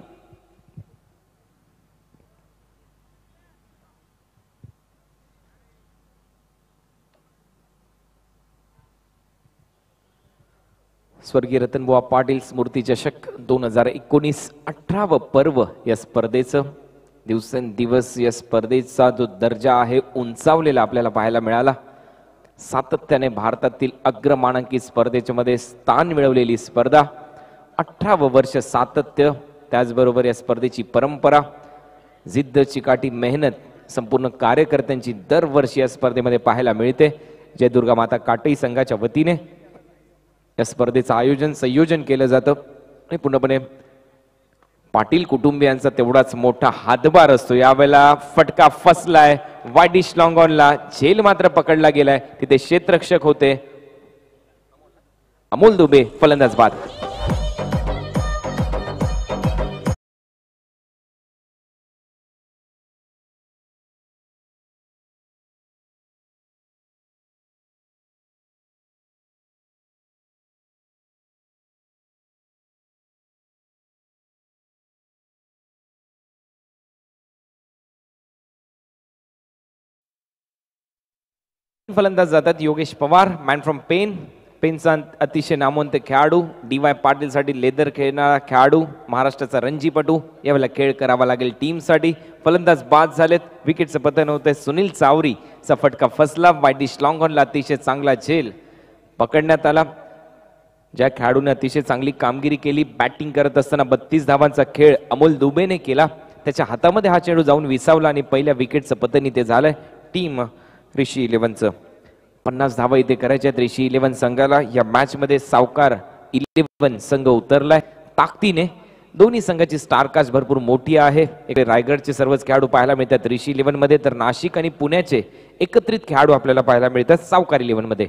स्वर्गीय रतनबुवा पाटील स्मृती चषक 2019 18व पर्व या स्पर्धेचं दिवसेंदिवस या स्पर्धेचा जो दर्जा आहे उंचावलेला आपल्याला पाहायला मिळाला. सातत्याने भारतातील अग्रमानांकित स्पर्धेच्या मध्ये स्थान मिळवलेली स्पर्धा, 18व वर्ष सातत्य, त्याचबरोबर या स्पर्धेची परंपरा, जिद्द, चिकाटी, मेहनत संपूर्ण कार्यकर्त्यांची दरवर्षी या स्पर्धेमध्ये पाहायला मिळते. जय दुर्गा माता काटई संघाच्या वतीने या स्पर्धेचं आयोजन संयोजन केलं जातं आणि पूर्णपणे पाटील कुटुंबियांचा तेवढाच मोठा हातभार असतो. यावेळेला फटका फसलाय वाईडिश लॉंग ऑनला, झेल मात्र पकडला गेलाय. तिथे क्षेत्ररक्षक होते अमोल दुबे, फलंदाज बाद. फलंदाज जातात योगेश पवार, मॅन फ्रॉम पेनचा अतिशय नामवंत खेळाडू, DY पाटील साठी लेदर खेळणारा खेळाडू, महाराष्ट्राचा रणजीपटू. यावेळेला खेळ करावा लागेल टीमसाठी. फलंदाज बाद झालेत. विकेटचं पतन होतंय. सुनील चावरीचा फटका फसला. वाईडिश लॉंग ऑनला अतिशय चांगला झेल पकडण्यात आला. ज्या खेळाडूने अतिशय चांगली कामगिरी केली बॅटिंग करत असताना 32 धावांचा खेळ अमोल दुबेने केला. त्याच्या हातामध्ये हा चेंडू जाऊन विसावला आणि पहिल्या विकेटचं पतन इथे झालंय. टीम ऋषी 11चं 50 धावा इथे करायच्या आहेत ऋषी 11 संघाला. या मॅच मध्ये सावकार 11 संघ उतरलाय ताकदीने. दोन्ही संघाची स्टारकास्ट भरपूर मोठी आहे. इकडे रायगडचे सर्वच खेळाडू पाहायला मिळतात ऋषी 11 मध्ये, तर नाशिक आणि पुण्याचे एकत्रित खेळाडू आपल्याला पाहायला मिळतात सावकार 11 मध्ये.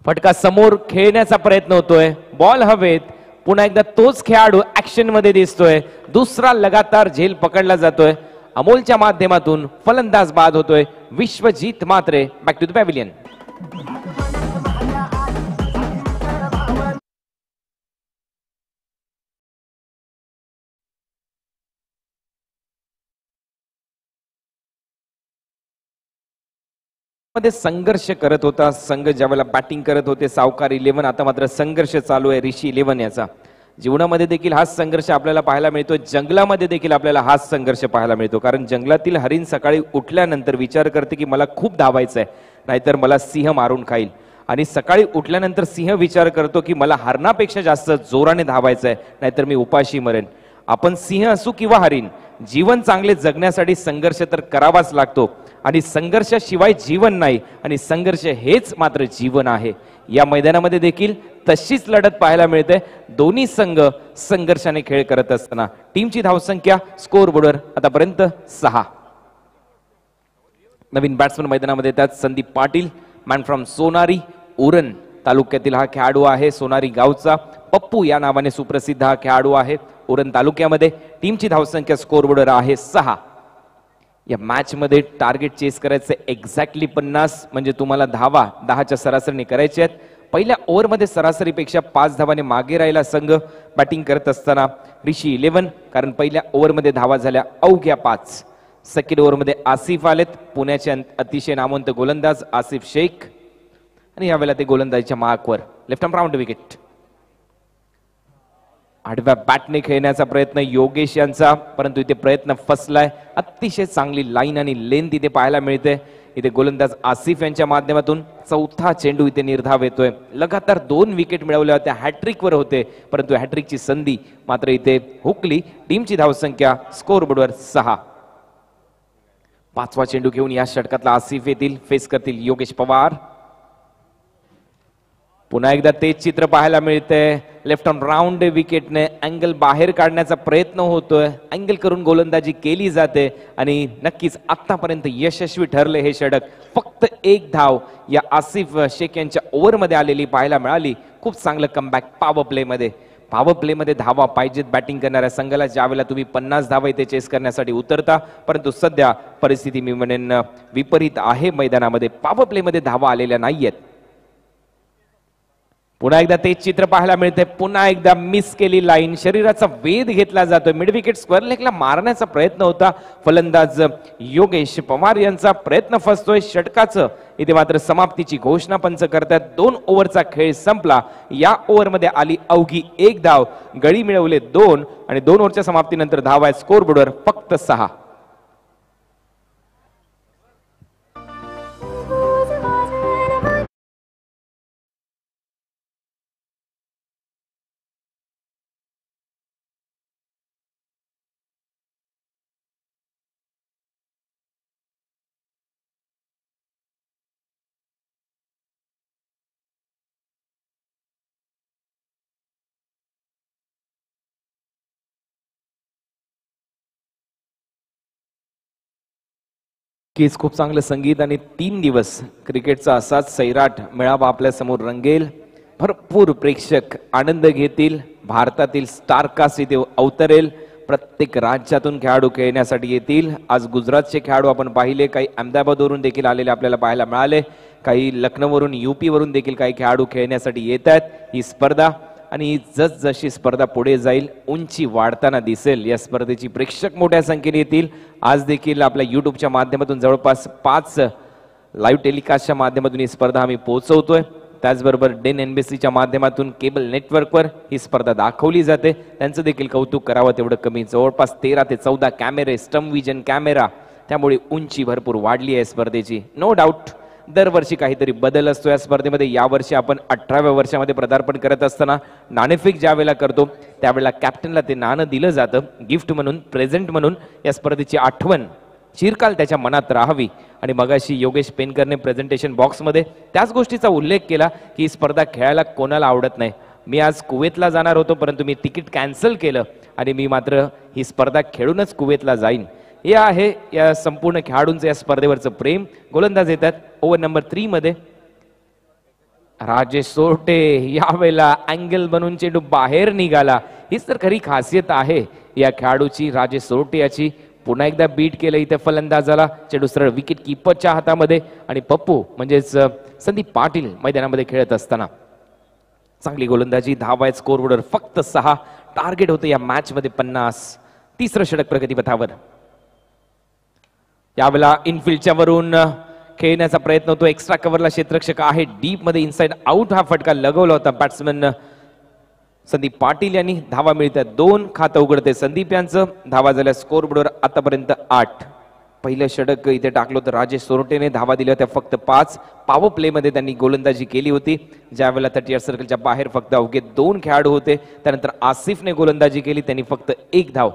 फटका समोर खेळण्याचा प्रयत्न होतोय, बॉल हवेत. पुन्हा एकदा तोच खेळाडू ऍक्शन मध्ये दिसतोय. दुसरा लगातार झेल पकडला जातोय. अमोलच्या माध्यमातून फलंदाज बाद होतोय Vishwajeet Matre. Back to the pavilion. मध्ये संघर्ष करत होता संघ, ज्यावेळेला बॅटिंग करत होते सावकार 11. आता मात्र संघर्ष चालू आहे ऋषी 11 याचा. जीवनामध्ये देखील हाच संघर्ष आपल्याला पाहायला मिळतो. जंगलामध्ये देखील आपल्याला हाच संघर्ष पाहायला मिळतो. कारण जंगलातील हरिण सकाळी उठल्यानंतर विचार करते की मला खूप धावायचं आहे, नाहीतर मला सिंह मारून खाईल. आणि सकाळी उठल्यानंतर सिंह विचार करतो की मला हरणापेक्षा जास्त जोराने धावायचं आहे, नाहीतर मी उपाशी मरेन. आपण सिंह असू किंवा हरिण, जीवन चांगले जगण्यासाठी संघर्ष तर करावाच लागतो. आणि संघर्षाशिवाय जीवन नाही, आणि संघर्ष हेच मात्र जीवन आहे. या मैदानामध्ये देखील तशीच लढत पाहायला मिळते. दोन्ही संघ संघर्षाने खेळ करत असताना टीमची धावसंख्या स्कोर बोर्डवर आतापर्यंत 6. नवीन बॅट्समन मैदानामध्ये त्यात संदीप पाटील, मॅन फ्रॉम सोनारी, उरण तालुक्यातील हा खेळाडू आहे. सोनारी गावचा पप्पू या नावाने सुप्रसिद्ध हा खेळाडू आहे उरण तालुक्यामध्ये. टीमची धावसंख्या स्कोर बोर्डवर आहे 6. या मॅच मध्ये टार्गेट चेस करायचं एक्झॅक्टली 50, म्हणजे तुम्हाला धावा 10च्या सरासरीने करायच्या आहेत. पहिल्या ओव्हरमध्ये सरासरीपेक्षा 5 धावाने मागे राहिला संघ बॅटिंग करत असताना ऋषी 11, कारण पहिल्या ओव्हरमध्ये धावा झाल्या अवघ्या 5. सेकंड ओव्हरमध्ये आसिफ आलेत, पुण्याचे अतिशय नामवंत गोलंदाज आसिफ शेख, आणि यावेळेला ते गोलंदाजीच्या मार्कवर. Left arm round wicket. आडव्या बॅटने खेळण्याचा प्रयत्न योगेश यांचा, परंतु इथे प्रयत्न फसलाय. अतिशय चांगली लाईन आणि लेंथ इथे पाहायला मिळते. इथे गोलंदाज आसिफ यांच्या माध्यमातून चौथा चेंडू इथे निर्धाव येतोय. लगातार 2 विकेट मिळवल्या होत्या, हॅट्रिक वर होते, परंतु हॅट्रिकची संधी मात्र इथे हुकली. टीमची धावसंख्या स्कोर बोर्डवर 6. 5वा चेंडू घेऊन या षटकातला आसिफ येतील, फेस करतील योगेश पवार. पुन्हा एकदा तेच चित्र पाहायला मिळतंय. लेफ्ट ऑन राऊंड विकेटने अँगल बाहेर काढण्याचा प्रयत्न होतोय. अँगल करून गोलंदाजी केली जाते आणि नक्कीच आतापर्यंत यशस्वी ठरले हे षटक. फक्त 1 धाव या आसिफ शेख यांच्या ओव्हरमध्ये आलेली पाहायला मिळाली. खूप चांगलं कमबॅक पॉवर प्ले मध्ये. पॉवर प्ले मध्ये धावा पाहिजेत बॅटिंग करणाऱ्या संघाला, ज्यावेळेला तुम्ही 50 धावा इथे चेस करण्यासाठी उतरता. परंतु सध्या परिस्थिती मी म्हणेन विपरीत आहे मैदानामध्ये, पॉवर प्ले मध्ये धावा आलेल्या नाहीयेत. पुन्हा एकदा तेच चित्र पाहायला मिळते, पुन्हा एकदा मिस केली लाईन, शरीराचा वेध घेतला जातोय. मिड विकेट स्क्वेअर लेगला मारण्याचा प्रयत्न होता, फलंदाज योगेश पवार यांचा प्रयत्न फसतोय. षटकाचं इथे मात्र समाप्तीची घोषणा पंच करतात. 2 ओव्हरचा खेळ संपला. या ओव्हरमध्ये आली अवघी 1 धाव, गडी मिळवले 2 आणि 2 ओव्हरच्या समाप्तीनंतर धाव आहे स्कोर बोर्डवर फक्त 6. नक्कीच खूप चांगलं संगीत आणि 3 दिवस क्रिकेटचा असाच सैराट मेळावा आपल्या समोर रंगेल. भरपूर प्रेक्षक आनंद घेतील. भारतातील स्टार कास्ट इथे अवतरेल. प्रत्येक राज्यातून खेळाडू खेळण्यासाठी येतील. आज गुजरातचे खेळाडू आपण पाहिले, काही अहमदाबादवरून देखील आलेले आपल्याला पाहायला मिळाले, काही लखनौवरून UP वरून देखील काही खेळाडू खेळण्यासाठी येत आहेत. ही स्पर्धा आणि जसजशी स्पर्धा पुढे जाईल उंची वाढताना दिसेल. या स्पर्धेची प्रेक्षक मोठ्या संख्येने येतील. आज देखील आपल्या युट्यूबच्या माध्यमातून जवळपास 5 लाईव्ह टेलिकास्टच्या माध्यमातून ही स्पर्धा आम्ही पोहोचवतोय. त्याचबरोबर डेन NBCच्या माध्यमातून केबल नेटवर्कवर ही स्पर्धा दाखवली जाते. त्यांचं देखील कौतुक करावं तेवढं कमी. जवळपास 13 ते 14 कॅमेरे, स्टम विजन कॅमेरा, त्यामुळे उंची भरपूर वाढली आहे स्पर्धेची. नो डाऊट दरवर्षी काहीतरी बदल असतो या स्पर्धेमध्ये. यावर्षी आपण 18व्या वर्षामध्ये पदार्पण करत असताना नाणेफेक ज्या वेळेला करतो त्यावेळेला कॅप्टनला ते नाणं दिलं जातं गिफ्ट म्हणून, प्रेझेंट म्हणून. या स्पर्धेची आठवण चिरकाल त्याच्या मनात राहावी. आणि मगाशी योगेश पेनकरने प्रेझेंटेशन बॉक्समध्ये त्याच गोष्टीचा उल्लेख केला की ही स्पर्धा खेळायला कोणाला आवडत नाही. मी आज कुवेतला जाणार होतो, परंतु मी तिकीट कॅन्सल केलं आणि मी मात्र ही स्पर्धा खेळूनच कुवेतला जाईन. हे आहे या संपूर्ण खेळाडूंचं या स्पर्धेवरचं प्रेम. गोलंदाज येतात ओव्हर नंबर 3 मध्ये. राजेश सोरटे यावेळेला अँगल बनून चेंडू बाहेर निघाला. हीच तर खरी खासियत आहे या खेळाडूची, राजेश सोरटे याची. पुन्हा एकदा बीट केलं इथे फलंदाजाला. चेंडू सरळ विकेट कीपरच्या हातामध्ये आणि पप्पू म्हणजेच संदीप पाटील मैदानामध्ये खेळत असताना चांगली गोलंदाजी. धाव आहे स्कोर बोर्डवर फक्त 6. टार्गेट होतं या मॅच मध्ये 50. तिसरं षटक प्रगतीपथावर. यावेळेला इनफिल्डच्या वरून खेळण्याचा प्रयत्न होतो. एक्स्ट्रा कव्हरला क्षेत्ररक्षक आहे. डीप मध्ये इनसाइड आउट हा फटका लगवला होता बॅट्समन संदीप पाटील यांनी. धावा मिळतात 2. खातं उघडते संदीप यांचं. धावा झाल्या स्कोर बोर्डवर आतापर्यंत 8. पहिलं षटक इथे टाकलं होतं राजेश सोरटेने. धावा दिल्या होत्या फक्त 5. पॉवर प्ले मध्ये त्यांनी गोलंदाजी केली होती, ज्यावेळेला 30 सर्कलच्या बाहेर फक्त अवघे 2 खेळाडू होते. त्यानंतर आसिफने गोलंदाजी केली, त्यांनी फक्त 1 धाव.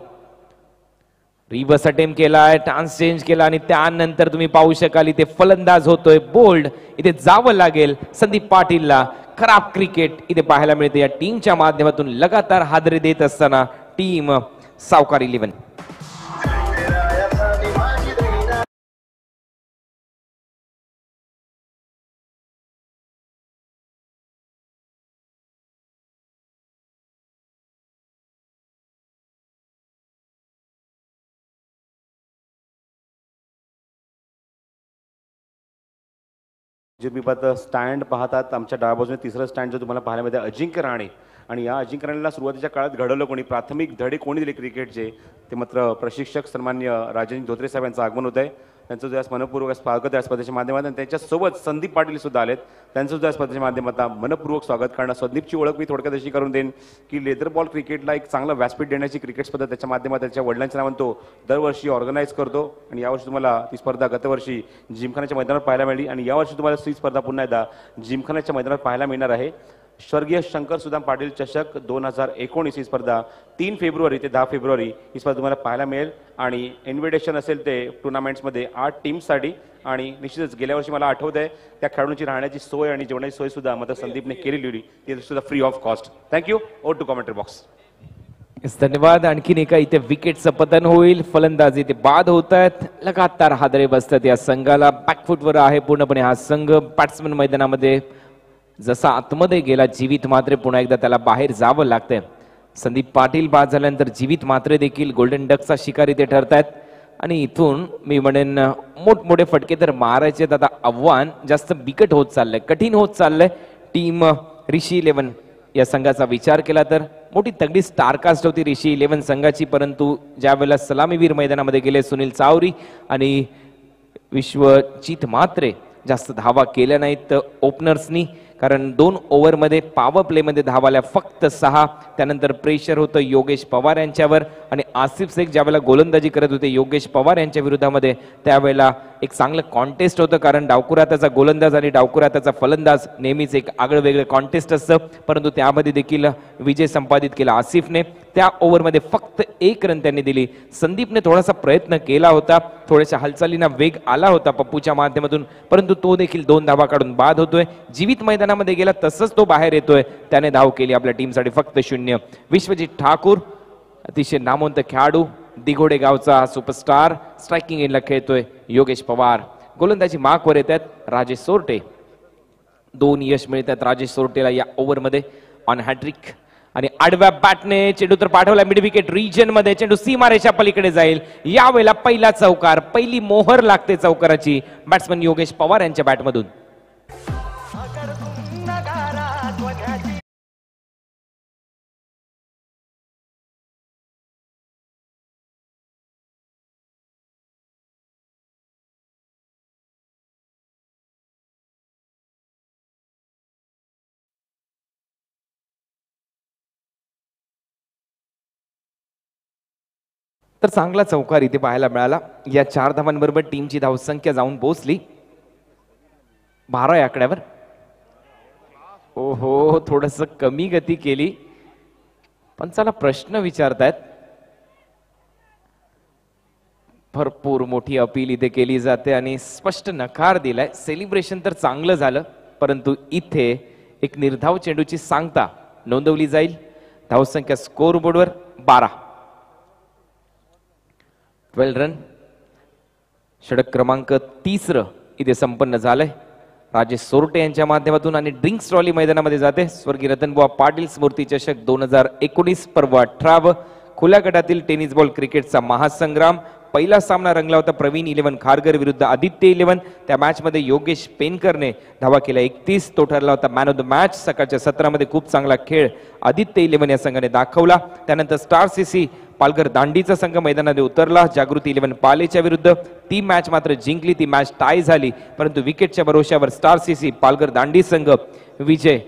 रिव्हर्स अटेम्प्ट केलाय, टान्स चेंज केला आणि त्यानंतर तुम्ही पाहू शकाल इथे फलंदाज होतोय बोल्ड. इथे जावं लागेल संदीप पाटीलला. खराब क्रिकेट इथे पाहायला मिळते या टीमच्या माध्यमातून. लगातार हादरे देत असताना टीम सावकार 11. जे मी पाहता स्टँड पाहतात आमच्या डाव्या बाजूने तिसरं स्टँड जो तुम्हाला पाहायला मिळते अजिंक्य राणे. आणि या अजिंक्य राणेला सुरुवातीच्या काळात घडवलं कोणी, प्राथमिक धडे कोणी दिले क्रिकेटचे ते मात्र प्रशिक्षक सन्मान्य राजेंद्र धोत्रे साहेब यांचं आगमन होत आहे. त्यांचं जो मनपूर्वक स्वागत आहे स्पर्धेच्या माध्यमातून. त्यांच्यासोबत संदीप पाटील सुद्धा आलेत, त्यांचं सुद्धा स्पर्धेच्या माध्यमातून मनपूर्वक स्वागत करणं. संदीपची ओळख मी थोडक्यात अशी करून देईन की लेदर बॉल क्रिकेटला एक चांगला व्यासपीठ देण्याची क्रिकेट स्पर्धा त्याच्या माध्यमातून त्याच्या वडिलांच्या नावाने तो दरवर्षी ऑर्गनाईज करतो. आणि यावर्षी तुम्हाला ती स्पर्धा गतवर्षी जिमखान्याच्या मैदानावर पाहायला मिळाली आणि यावर्षी तुम्हाला ती स्पर्धा पुन्हा एकदा जिमखान्याच्या मैदानावर पाहायला मिळणार आहे. स्वर्गीय शंकर सुदाम पाटील चषक 2019 ही स्पर्धा 3 फेब्रुवारी ते 10 फेब्रुवारी ही स्पर्धा तुम्हाला पाहायला मिळेल. आणि इन्व्हिटेशन असेल ते टुर्नामेंट्समध्ये 8 टीम्ससाठी. आणि निश्चितच गेल्या वर्षी मला आठवत आहे त्या खेळाडूंची राहण्याची सोय आणि जेवणाची सोय सुद्धा मात्र संदीपने केलेली होती, ती सुद्धा free of cost. Thank you. Over to commentary box. धन्यवाद. आणखीन एका इथे विकेटचं पतन होईल. फलंदाजी इथे बाद होत आहेत. लगातार हादरे बसतात या संघाला. बॅकफुटवर आहे पूर्णपणे हा संघ. बॅट्समन मैदानामध्ये जसा आतमध्ये गेला जीवित मात्र पुन्हा एकदा त्याला बाहेर जावं लागतंय. संदीप पाटील बाद झाल्यानंतर जीवित मात्रे देखील गोल्डन डकचा शिकारी ते ठरतायत आणि इथून मी म्हणेन मोठमोठे फटके तर मारायचे आता आव्हान जास्त बिकट होत चाललंय, कठीण होत चाललंय. टीम ऋषी 11 या संघाचा विचार केला तर मोठी तगडी स्टारकास्ट होती ऋषी 11 संघाची, परंतु ज्या वेळेला सलामीवीर मैदानामध्ये गेले सुनील चावरी आणि विश्वजित मात्रे जास्त धावा केल्या नाहीत ओपनर्सनी, कारण 2 ओव्हरमध्ये पॉवर प्लेमध्ये धावा आल्या फक्त 6. त्यानंतर प्रेशर होतं योगेश पवार यांच्यावर आणि आसिफ शेख ज्यावेळेला गोलंदाजी करत होते योगेश पवार यांच्या विरोधामध्ये, त्यावेळेला एक चांगलं कॉन्टेस्ट होतं, कारण डावकुराताचा गोलंदाज आणि डावकुराताचा फलंदाज नेहमीच एक आगळं वेगळं कॉन्टेस्ट असतं, परंतु त्यामध्ये देखील विजय संपादित केला आसिफने. त्या ओव्हरमध्ये फक्त 1 रन त्यांनी दिली. संदीपने थोडासा प्रयत्न केला होता, थोड्याशा हालचालींना वेग आला होता पप्पूच्या माध्यमातून, परंतु तो देखील 2 धावा काढून बाद होतोय. जीवित मैदानामध्ये गेला तसंच तो बाहेर येतोय. त्याने धाव केली आपल्या टीमसाठी फक्त 0. विश्वजित ठाकूर अतिशय नामवंत खेळाडू, दिघोडे गावचा सुपरस्टार, स्ट्रायकिंग एंडला खेळतोय. योगेश पवार गोलंदाजी मार्कवर येत आहेत. राजेश सोरटे 2 यश मिळतात राजेश सोरटेला या ओव्हरमध्ये ऑन हॅट्रिक आणि आडव्या बॅटने चेंडू तर पाठवला मिड विकेट रिजन मध्ये. चेंडू सीमारेषा पलीकडे जाईल. यावेळेला पहिला चौकार, पहिली मोहर लागते चौकाराची बॅट्समन योगेश पवार यांच्या बॅटमधून. तर चांगला चौकार इथे पाहायला मिळाला. या 4 धावांबरोबर टीमची धावसंख्या जाऊन पोहोचली 12 या आकड्यावर. ओहो, थोडस कमी गती केली. पंचाला प्रश्न विचारतायत. भरपूर मोठी अपील इथे केली जाते आणि स्पष्ट नकार दिलाय. सेलिब्रेशन तर चांगलं झालं, परंतु इथे एक निर्धाव चेंडूची सांगता नोंदवली जाईल. धावसंख्या स्कोर बोर्डवर 12. 12 रन. षटक क्रमांक 30 इथे संपन्न झालंय राजेश सोरटे यांच्या माध्यमातून आणि ड्रिंक्स ट्रॉली मैदानामध्ये जाते. स्वर्गीय रतनबुवा पाटील स्मृती चषक 2019 पर्व 18 खुल्या गटातील टेनिस बॉल क्रिकेटचा महासंग्राम. पहिला सामना रंगला होता प्रवीण 11 खारगर विरुद्ध आदित्य 11. त्या मॅच मध्ये योगेश पेनकरने धावा केल्या 31. तो ठरला होता मॅन ऑफ द मॅच. सकाळच्या सत्रामध्ये खूप चांगला खेळ आदित्य 11 या संघाने दाखवला. त्यानंतर स्टार सीसी पालघर दांडीचा संघ मैदानामध्ये उतरला जागृती 11 पालेच्या विरुद्ध. ती मॅच मात्र जिंकली. ती मॅच टाय झाली, परंतु विकेटच्या भरोश्यावर स्टार सीसी पालघर दांडी संघ विजय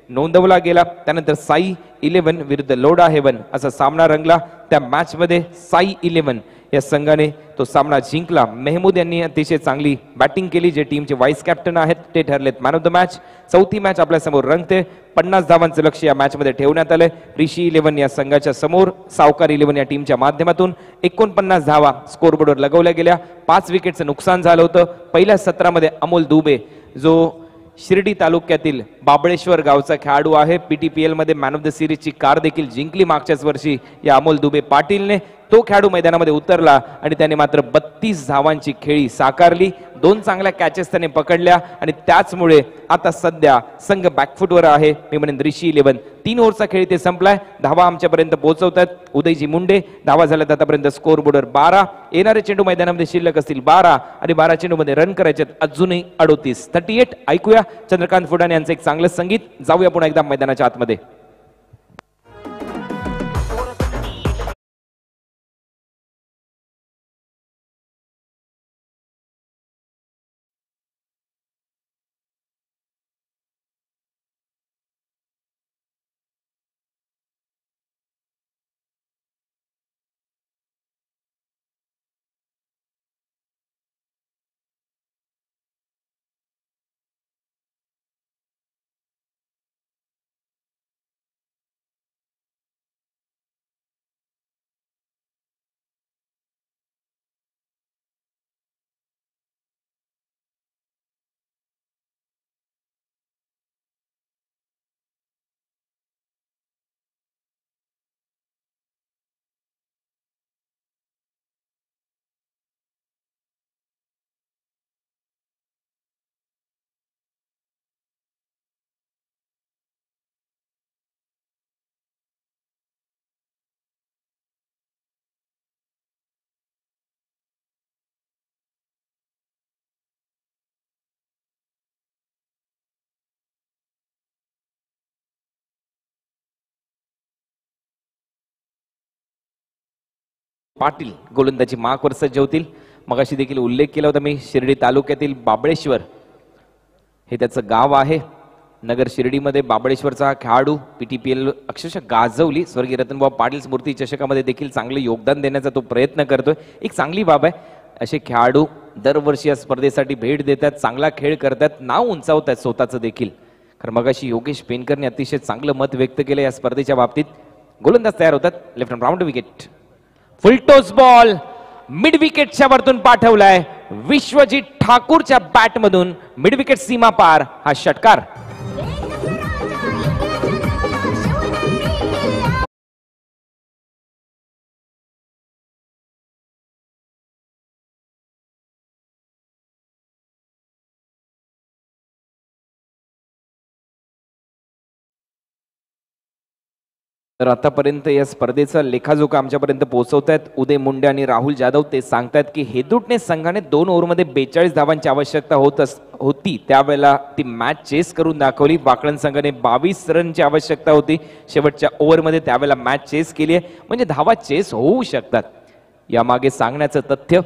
नोंदवला गेला. त्यानंतर साई 11 विरुद्ध लोडा हेवन असा सामना रंगला. त्या मॅच मध्ये साई 11 या संघाने तो सामना जिंकला. मेहमूद यांनी अतिशय चांगली बॅटिंग केली, जे टीमचे व्हाईस कॅप्टन आहेत ते ठरलेत मॅन ऑफ द मॅच. चौथी मॅच आपल्या समोर रंगते. 50 धावांचं लक्ष या मॅच मध्ये ठेवण्यात आलंय. ऋषी 11 या संघाच्या समोर सावकार 11 या टीमच्या माध्यमातून 49 धावा स्कोरबोर्डवर लगवल्या गेल्या. 5 विकेटचं नुकसान झालं होतं. पहिल्या सत्रामध्ये अमोल दुबे जो शिर्डी तालुक्यातील बाबळेश्वर गावचा खेळाडू आहे, पीटीपीएल मध्ये मॅन ऑफ द सिरीजची कार देखील जिंकली मागच्याच वर्षी या अमोल दुबे पाटीलने. तो खेळाडू मैदानामध्ये उतरला आणि त्याने मात्र 32 धावांची खेळी साकारली. 2 चांगल्या कॅचेस त्याने पकडल्या आणि त्याचमुळे आता सध्या संघ बॅकफुटवर आहे. मी म्हणेन ऋषी 11 3 ओव्हरचा खेळ ते संपलाय. धावा आमच्यापर्यंत पोहोचवतात उदयजी मुंडे. धावा झाल्यात आतापर्यंत स्कोर बोर्डवर 12. येणारे चेंडू मैदानामध्ये शिल्लक असतील 12 आणि 12 चेंडूमध्ये रन करायचे अजूनही 38. 38. ऐकूया चंद्रकांत फुडाणे यांचं एक चांगलं संगीत. जाऊया पुन्हा एकदा मैदानाच्या आतमध्ये. पाटील गोलंदाजी मार्कवर सज्ज होतील. मगाशी देखील उल्लेख केला होता मी, शिर्डी तालुक्यातील बाबळेश्वर हे त्याचं गाव आहे. नगर शिर्डीमध्ये बाबळेश्वरचा हा खेळाडू PTPL अक्षरशः गाजवली. स्वर्गीय रतनभाऊ पाटील स्मृती चषकामध्ये देखील चांगले योगदान देण्याचा तो प्रयत्न करतोय. एक चांगली बाब आहे, असे खेळाडू दरवर्षी या स्पर्धेसाठी भेट देतात, चांगला खेळ करतात, नाव उंचावतात स्वतःचं देखील. कारण मगाशी योगेश पेनकरने अतिशय चांगलं मत व्यक्त केलं या स्पर्धेच्या बाबतीत. गोलंदाज तयार होतात. Left hand round wicket, full toss ball mid विकेटच्या वरतून पाठवलाय. विश्वजित ठाकूरच्या बॅटमधून मिड विकेट सीमा पार हा षटकार. तर आतापर्यंत या स्पर्धेचा लेखाजोखा आमच्यापर्यंत पोहोचवतायत उदय मुंडे आणि राहुल जाधव. ते सांगतायत की हेदुटने संघाने 2 ओव्हरमध्ये 42 धावांची आवश्यकता होती, त्यावेळेला ती मॅच चेस करून दाखवली. वाकळण संघाने 22 रनची आवश्यकता होती शेवटच्या ओव्हरमध्ये, त्यावेळेला मॅच चेस केली आहे. म्हणजे धावा चेस होऊ शकतात. यामागे सांगण्याचं तथ्य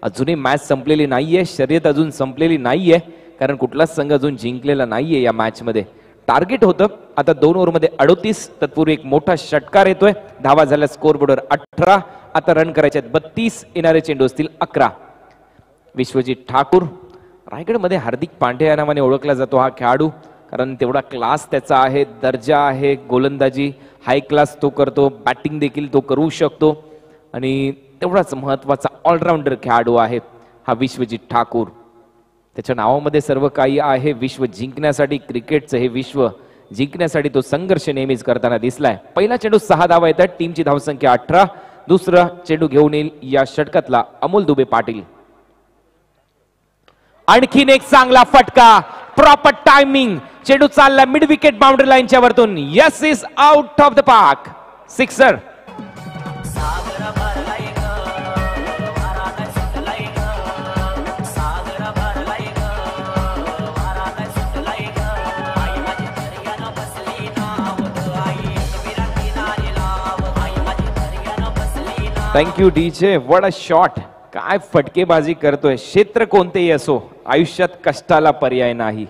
अजूनही मॅच संपलेली नाहीये, शर्यत अजून संपलेली नाहीये, कारण कुठलाच संघ अजून जिंकलेला नाहीये या मॅच मध्ये. टार्गेट होतं आता 2 ओव्हरमध्ये 38. तत्पूर्वी एक मोठा षटकार येतोय. धावा झाल्या स्कोर बोर्डवर 18. आता रन करायचे 32. येणारे चेंडू असतील 11. विश्वजित ठाकूर रायगडमध्ये हार्दिक पांड्या या नावाने ओळखला जातो हा खेळाडू, कारण तेवढा क्लास त्याचा आहे, दर्जा आहे. गोलंदाजी हाय क्लास तो करतो, बॅटिंग देखील तो करू शकतो आणि तेवढाच महत्वाचा ऑलराऊंडर खेळाडू आहे हा विश्वजित ठाकूर. त्याच्या नावामध्ये सर्व काही आहे. विश्व जिंकण्यासाठी, क्रिकेटचं हे विश्व जिंकण्यासाठी तो संघर्ष नेहमीच करताना दिसलाय. पहिला चेंडू 6 धावा येतात, टीमची धावसंख्या 18. दुसरा चेंडू घेऊन येईल या षटकातला अमोल दुबे पाटील. आणखीन एक चांगला फटका, प्रॉपर टायमिंग. चेंडू चालला मिड विकेट बाउंड्री लाईनच्या वरतून. Yes is out of the park, sixer. Thank you DJ. What a shot. काय फटकेबाजी करतोय. क्षेत्र कोणतेही असो आयुष्यात कष्टाला पर्याय नाही.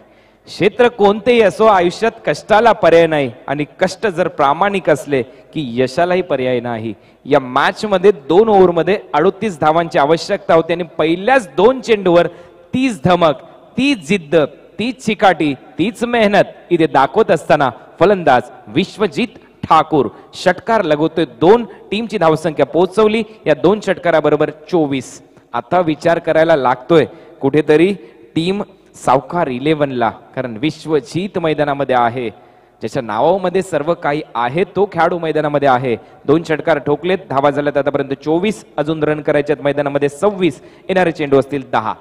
क्षेत्र कोणतेही असो आयुष्यात कष्टाला पर्याय नाही, आणि कष्ट जर प्रामाणिक असले की यशालाही पर्याय नाही. या मॅच मध्ये 2 ओव्हरमध्ये 38 धावांची आवश्यकता होती आणि पहिल्याच 2 चेंडूवर 30 धमक, 30 जिद्द, 30 चिकाटी, 30 मेहनत इथे दाखवत असताना फलंदाज विश्वजित ठाकूर षटकार लगवतोय. 2. टीमची धावसंख्या पोहोचवली या 2 षटकाराबरोबर 24. आता विचार करायला लागतोय कुठेतरी टीम सावकार 11ला, कारण विश्वजित मैदानामध्ये आहे, ज्याच्या नावामध्ये सर्व काही आहे तो खेळाडू मैदानामध्ये आहे. 2 षटकार ठोकलेत, धावा झाल्यात आतापर्यंत 24. अजून रन करायचे आहेत मैदानामध्ये 26. येणारे चेंडू असतील 10.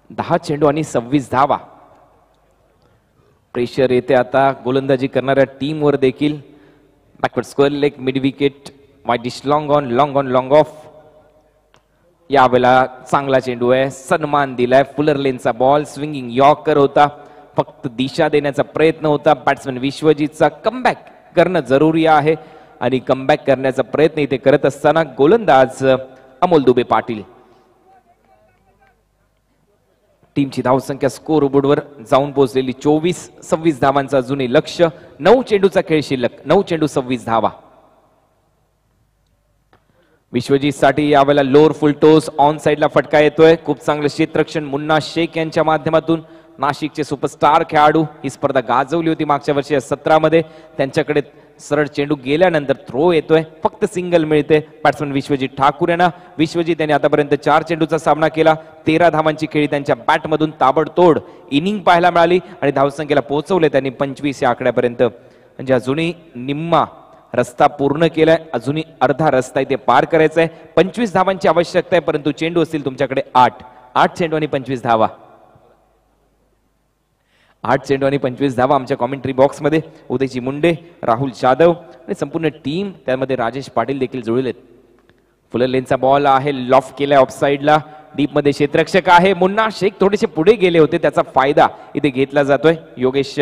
10 चेंडू आणि 26 धावा. प्रेशर येते आता गोलंदाजी करणाऱ्या टीमवर देखील. Backward square leg, mid wicket, wide dish, long on, long on, long of. यावेळेला चांगला चेंडू आहे, सन्मान दिलाय. फुलर लेनचा बॉल, स्विंगिंग यॉर्कर होता, फक्त दिशा देण्याचा प्रयत्न होता. बॅट्समन विश्वजितचा कमबॅक करणं जरुरी आहे आणि कमबॅक करण्याचा प्रयत्न इथे करत असताना गोलंदाज अमोल दुबे पाटील. टीमची धावसंख्या स्कोर बोर्डवर जाऊन पोहोचलेली 24. 26 धावांचा अजूनही लक्ष्य. 9 चेंडूचा खेळ शिल्लक, 9 चेंडू 26 धावा. विश्वजित साठी यावेळेला लोअर फुल टोस ऑन साइडला फटका येतोय. खूप चांगलं क्षेत्ररक्षण मुन्ना शेख यांच्या माध्यमातून. नाशिकचे सुपरस्टार खेळाडू ही स्पर्धा गाजवली होती मागच्या वर्षी 17 मध्ये. त्यांच्याकडे सरळ चेंडू गेल्यानंतर थ्रो येतोय, फक्त सिंगल मिळते बॅट्समन विश्वजित ठाकूर यांना. विश्वजित यांनी आतापर्यंत 4 चेंडूचा सामना केला. 13 धावांची खेळी त्यांच्या बॅटमधून ताबडतोड इनिंग पाहायला मिळाली आणि धावसंख्येला पोहोचवले त्यांनी 25 या आकड्यापर्यंत. म्हणजे अजूनही निम्मा रस्ता पूर्ण केलाय, अजूनही अर्धा रस्ता इथे पार करायचा आहे. 25 धावांची आवश्यकता आहे, परंतु चेंडू असतील तुमच्याकडे 8 चेंडू आणि 25 धावा. 8 चेंडू आणि 25 धावा. आमच्या कॉमेंट्री बॉक्स मध्ये उदयजी मुंडे, राहुल जाधव आणि संपूर्ण टीम, त्यामध्ये राजेश पाटील देखील जुळलेत. फुलर लेनचा बॉल आहे, लॉफ्ट केलाय ऑफ साइडला. डीप मध्ये क्षेत्ररक्षक आहे मुन्ना शेख, थोडेसे पुढे गेले होते, त्याचा फायदा इथे घेतला जातोय. योगेश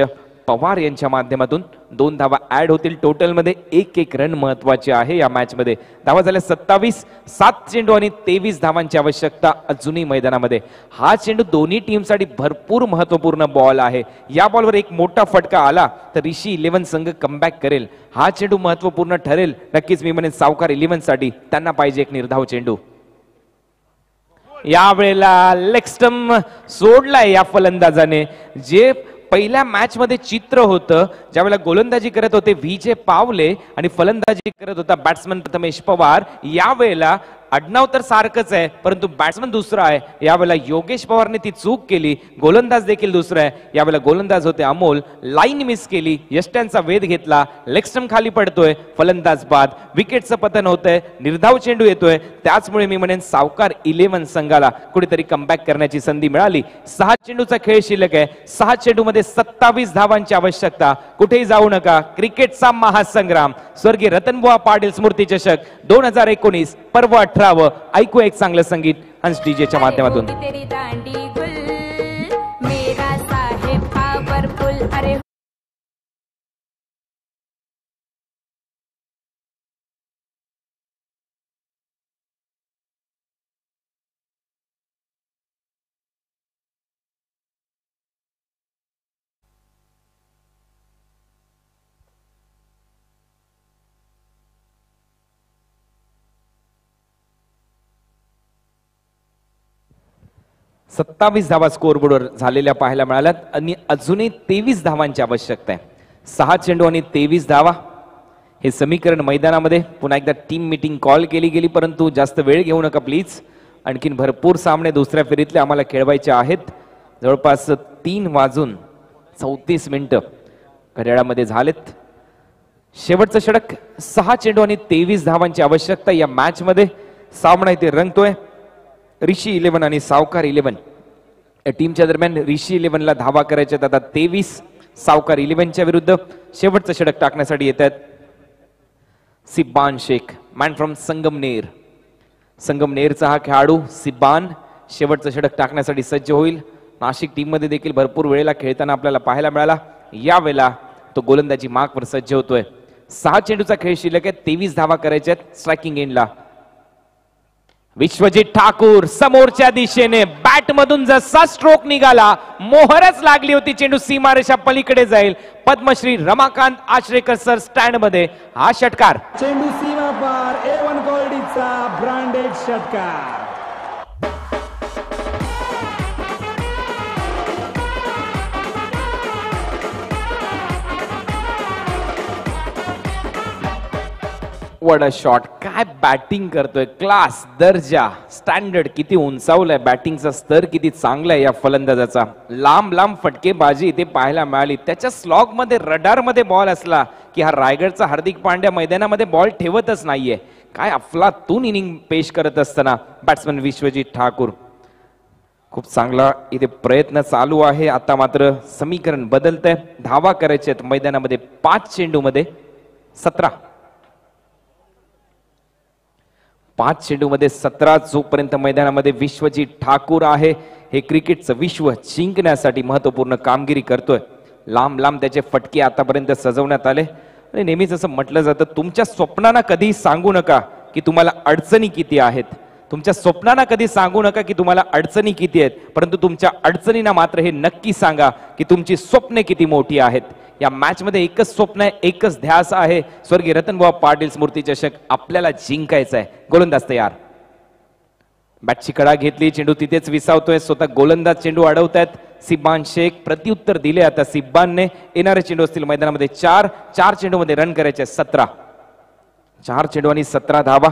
पवार यांच्या माध्यमातून 2 धावा ऍड होतील. टोटल मध्ये 1-1 रन महत्वाचे आहे या मॅच मध्ये. धावा झाल्या 27. 7 चेंडू आणि 23 धावांची आवश्यकता अजूनही मैदानामध्ये. हा चेंडू दोन्ही टीमसाठी भरपूर महत्वपूर्ण बॉल आहे. या बॉलवर एक मोठा फटका आला तर ऋषी 11 संघ कमबॅक करेल. हा चेंडू महत्वपूर्ण ठरेल. नक्कीच मी म्हणेन सावकार 11 साठी त्यांना पाहिजे एक निर्धाव चेंडू. यावेळेला लेग स्टंप सोडलाय या फलंदाजाने. जे पहिल्या मॅच मध्ये चित्र होतं ज्यावेळेला गोलंदाजी करत होते विजय पावले आणि फलंदाजी करत होता बॅट्समन प्रथमेश पवार. यावेळेला आडनाव तर सारखंच आहे परंतु बॅट्समन दुसरा आहे. यावेळेला योगेश पवारने ती चूक केली. गोलंदाज देखील दुसरा आहे. यावेळेला गोलंदाज होते अमोल. लाईन मिस केली. यष्ट्यांचा वेध घेतला. लेग स्टंप खाली पडतोय. फलंदाज बाद. विकेटचं पतन होतंय. निर्धाव चेंडू येतोय. त्याचमुळे मी म्हणेन सावकार 11 संघाला कुठेतरी कमबॅक करण्याची संधी मिळाली. 6 चेंडूचा खेळ शिल्लक आहे. 6 चेंडू मध्ये 27 धावांची आवश्यकता. कुठेही जाऊ नका. क्रिकेटचा महासंग्राम. स्वर्गीय रतनबुवा पाटील स्मृती चषक 2019 पर्व 18. ऐकू एक चांगलं संगीत हंस डीजेच्या माध्यमातून. अरे 27 धावा स्कोअरबोर्डवर झालेल्या पाहायला मिळाल्यात आणि अजूनही 23 धावांची आवश्यकता आहे. 6 चेंडू आणि 23 धावा हे समीकरण मैदानामध्ये. पुन्हा एकदा टीम मीटिंग कॉल केली गेली परंतु जास्त वेळ घेऊ नका प्लीज. आणखीन भरपूर सामने दुसऱ्या फेरीतले आम्हाला खेळवायचे आहेत. जवळपास 3:34 घड्याळामध्ये झालेत. शेवटचं षटक. 6 चेंडू आणि 23 धावांची आवश्यकता या मॅच मध्ये. सामना इथे रंगतोय. ऋषी 11 आणि सावकार 11 या टीमच्या दरम्यान. ऋषी 11 ला धावा करायच्या आता 23. सावकार 11च्या विरुद्ध शेवटचं षटक टाकण्यासाठी येत आहेत सिब्बान शेख, मॅन फ्रॉम संगमनेर. संगमनेरचा हा खेळाडू सिब्बान शेवटचं षटक टाकण्यासाठी सज्ज होईल. नाशिक टीम मध्ये देखील भरपूर वेळेला खेळताना आपल्याला पाहायला मिळाला. यावेळेला तो गोलंदाजी मार्कवर सज्ज होतोय. 6 चेंडूचा खेळ शिल्लक आहे. 23 धावा करायच्या आहेत स्ट्रायकिंग एंडला. विश्वजित ठाकूर समोरच्या दिशेने बॅट मधून जसा स्ट्रोक निघाला मोहरच लागली होती. चेंडू सीमारेषा पलीकडे जाईल. पद्मश्री रमाकांत आचरेकर सर स्टँड मध्ये हा षटकार. चेंडू सीमा पार. A1 क्वालिटीचा ब्रँडेड षटकार. वड शॉट. काय बॅटिंग करतोय. क्लास, दर्जा, स्टँडर्ड किती उंचावलाय. बॅटिंगचा स्तर किती चांगला आहे या फलंदाजाचा. लांब लांब फटकेबाजी इथे पाहायला मिळाली. त्याच्या स्लॉग मध्ये रडार मध्ये बॉल असला की हा रायगडचा हार्दिक पांड्या मैदानामध्ये बॉल ठेवतच नाहीये. काय अफलातून इनिंग पेश करत असताना बॅट्समन विश्वजित ठाकूर. खूप चांगला इथे प्रयत्न चालू आहे. आता मात्र समीकरण बदलतंय. धावा करायचे आहेत मैदानामध्ये. 5 चेंडू मध्ये 17. 5 चेंडू मध्ये 17. जोपर्यंत मैदानामध्ये विश्वजित ठाकूर आहे हे क्रिकेटचं विश्व जिंकण्यासाठी महत्वपूर्ण कामगिरी करतोय. लांब लांब त्याचे फटके आतापर्यंत सजवण्यात आले. आणि नेहमीच असं म्हटलं जातं तुमच्या स्वप्नांना कधी सांगू नका की तुम्हाला अडचणी किती आहेत. तुमच्या स्वप्नांना कधी सांगू नका की तुम्हाला अडचणी किती आहेत. परंतु तुमच्या अडचणींना मात्र हे नक्की सांगा की तुमची स्वप्ने किती मोठी आहेत. या मॅच मध्ये एकच स्वप्न आहे, एकच ध्यास आहे. स्वर्गीय रतनबुवा पाटील स्मृती चषक आपल्याला जिंकायचा आहे. गोलंदाज तयार. बॅटची कडा घेतली. चेंडू तिथेच विसावतोय. स्वतः गोलंदाज चेंडू अडवतायत. सिब्बान शेख प्रत्युत्तर दिले. आता सिब्बानने येणारे चेंडू असतील मैदानामध्ये 4. 4 चेंडू मध्ये रन करायचे 17. 4 चेंडू आणि 17 धावा.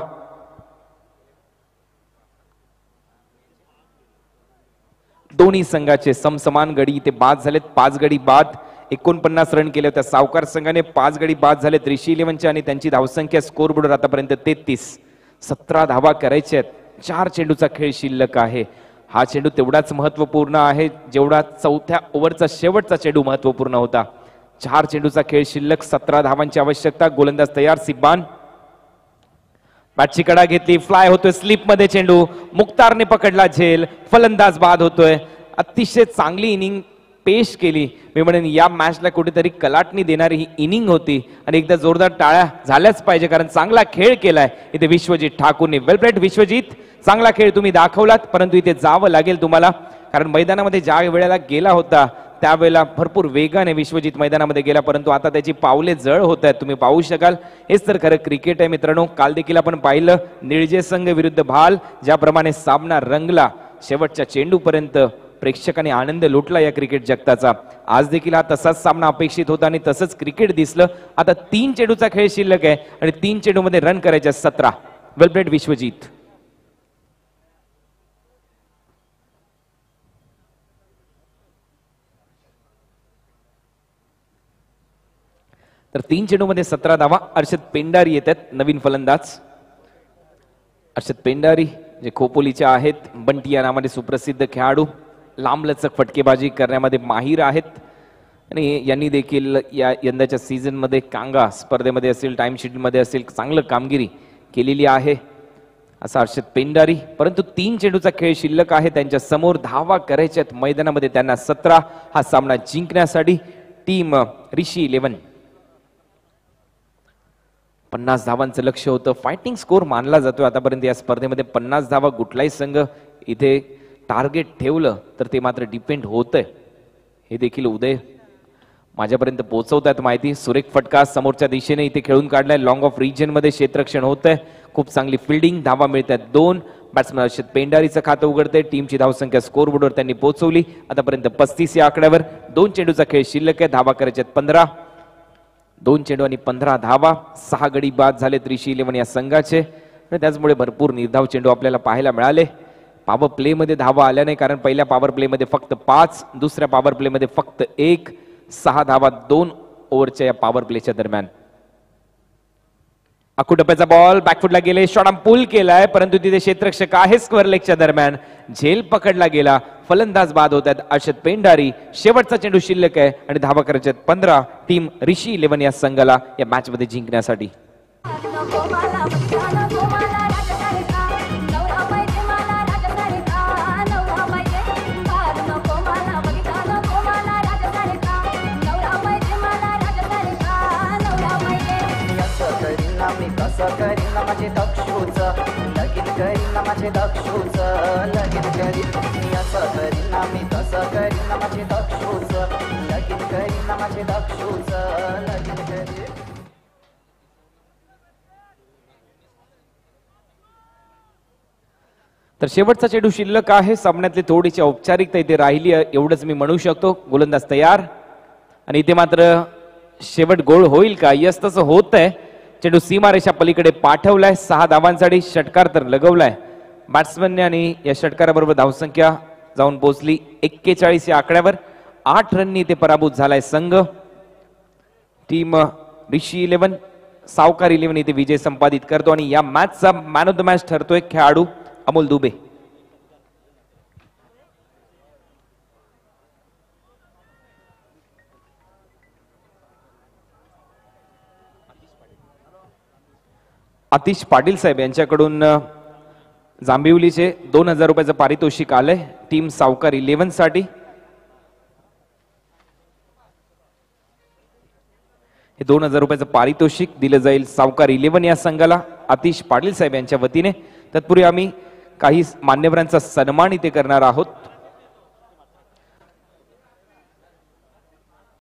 दोन्ही संघाचे समसमान गडी इथे बाद झालेत. 5 गडी बाद. 49 रन केले होते सावकार संघाने. 5 गडी बाद झालेत ऋषी 11चे आणि त्यांची धावसंख्या स्कोरबोर्डवर आतापर्यंत 33. 17 धावा करायच्या आहेत. 4 चेंडूचा खेळ शिल्लक आहे. हा चेंडू तेवढाच महत्वपूर्ण आहे जेवढा 4थ्या ओव्हरचा शेवटचा चेंडू महत्वपूर्ण होता. 4 चेंडूचा खेळ शिल्लक. 17 धावांची आवश्यकता. गोलंदाज तयार. सिब्बान. बॅटची कडा घेतली. फ्लाय होतोय स्लिप मध्ये चेंडू. मुख्तारने पकडला झेल. फलंदाज बाद होतोय. अतिशय चांगली इनिंग पेश केली. मी म्हणेन या मॅचला कुठेतरी कलाटणी देणारी ही इनिंग होती आणि एकदा जोरदार टाळ्या झाल्याच पाहिजे, कारण चांगला खेळ केलाय इथे विश्वजित ठाकूरने. वेल प्लेड विश्वजित, चांगला खेळ तुम्ही दाखवलात, परंतु इथे जावं लागेल तुम्हाला, कारण मैदानामध्ये ज्या वेळेला गेला होता त्यावेळेला भरपूर वेगाने विश्वजित मैदानामध्ये गेला, परंतु आता त्याची पावले जड होत आहेत, तुम्ही पाहू शकाल. हेच तर खरं क्रिकेट आहे मित्रांनो. काल देखील आपण पाहिलं निळजे संघ विरुद्ध भाल, ज्याप्रमाणे सामना रंगला शेवटच्या चेंडूपर्यंत, प्रेक्षकांनी आनंद लुटला या क्रिकेट जगताचा. आज देखील हा तसाच सामना अपेक्षित होता आणि तसंच क्रिकेट दिसलं. आता 3 चेंडूचा खेळ शिल्लक आहे आणि 3 चेंडूमध्ये रन करायचे 17. वेल प्लेड विश्वजित. तर 3 चेंडूमध्ये 17 धावा. अर्षद पेंडारी येतात नवीन फलंदाज. अर्षद पेंडारी जे खोपोलीचे आहेत, बंटी या नावाने सुप्रसिद्ध खेळाडू, लांबलचक फटकेबाजी करण्यामध्ये माहीर आहेत आणि यांनी देखील या यंदाच्या सीझन मध्ये कांगा स्पर्धेमध्ये असेल, टाइम शीटमध्ये असेल, चांगलं कामगिरी केलेली आहे असा अर्षद पेंडारी. परंतु 3 चेंडूचा खेळ शिल्लक आहे त्यांच्या समोर. धावा करायच्यात मैदानामध्ये त्यांना 17 हा सामना जिंकण्यासाठी. टीम ऋषी 11 50 धावांचं लक्ष होतं. फायटिंग स्कोर मानला जातोय आतापर्यंत या स्पर्धेमध्ये. 50 धावा कुठलाही संघ इथे टार्गेट ठेवलं तर ते मात्र डिपेंड होतंय. हे देखील उदय माझ्यापर्यंत पोहोचवतात माहिती. सुरेख फटका समोरच्या दिशेने इथे खेळून काढलाय. लॉंग ऑफ रिजन मध्ये क्षेत्ररक्षण होतंय. खूप चांगली फिल्डिंग, धावा मिळतात 2. बॅट्समन अर्षद पेंडारीचं खातं उघडतंय. टीमची धावसंख्या स्कोर बोर्डवर त्यांनी पोहोचवली आतापर्यंत 35 या आकड्यावर. 2 चेंडूचा खेळ शिल्लक आहे. धावा करायच्यात 15. 2 चेंडू आणि 15 धावा. 6 गडी बाद झालेत ऋषी 11 या संघाचे आणि त्याचमुळे भरपूर निर्धाव चेंडू आपल्याला पाहायला मिळाले. पॉवर प्ले मध्ये धावा आल्या नाही, कारण पहिल्या पॉवर प्ले मध्ये फक्त 5, दुसऱ्या पॉवर प्ले मध्ये फक्त 1. 6 धावा 2 ओव्हरच्या या पॉवर प्लेच्या दरम्यान. अकुटप्प्याचा बॉल बॅकफुटला गेले, शॉट पुल केलाय, परंतु तिथे क्षेत्ररक्षक आहे स्क्वेअर लेगच्या दरम्यान. झेल पकडला गेला. फलंदाज बाद होत आहेत अर्षद पेंडारी. शेवटचा चेंडू शिल्लक आहे आणि धावा करायच्या 15. टीम ऋषी 11 या संघाला या मॅच मध्ये जिंकण्यासाठी. करीन माझे दक्षूच लगीन, करीन माझे दक्षूच लगीन करीन. मी असं करीन मी तसं करीन माझे दक्षूच लगीन, करीन माझे दक्षूच लगीन करीन. तर शेवटचा चेंडू शिल्लक आहे. सामन्यातली थोडीशी औपचारिकता इथे राहिली एवढंच मी म्हणू शकतो. गोलंदाज तयार आणि इथे मात्र शेवट गोल होईल का? यस, तसं होत आहे. चेंडू सीमारेषा पलीकडे पाठवलाय. 6 धावांसाठी षटकार तर लगवलाय बॅट्समनने आणि या षटकाराबरोबर धावसंख्या जाऊन पोहोचली 41 या आकड्यावर. 8 रननी ते पराभूत झालाय संघ. टीम ऋषी 11 सावकार 11 इथे विजय संपादित करतो आणि या मॅचचा मॅन ऑफ द मॅच ठरतोय खेळाडू अमोल दुबे. आतिश पाटील साहेब यांच्याकडून जांभिवलीचे 2000 रुपयाचं पारितोषिक आलंय टीम सावकार 11 साठी. हे 2000 रुपयाचं पारितोषिक दिलं जाईल सावकार 11 या संघाला आतिश पाटील साहेब यांच्या वतीने. तत्पूर्वी आम्ही काही मान्यवरांचा सन्मान इथे करणार आहोत.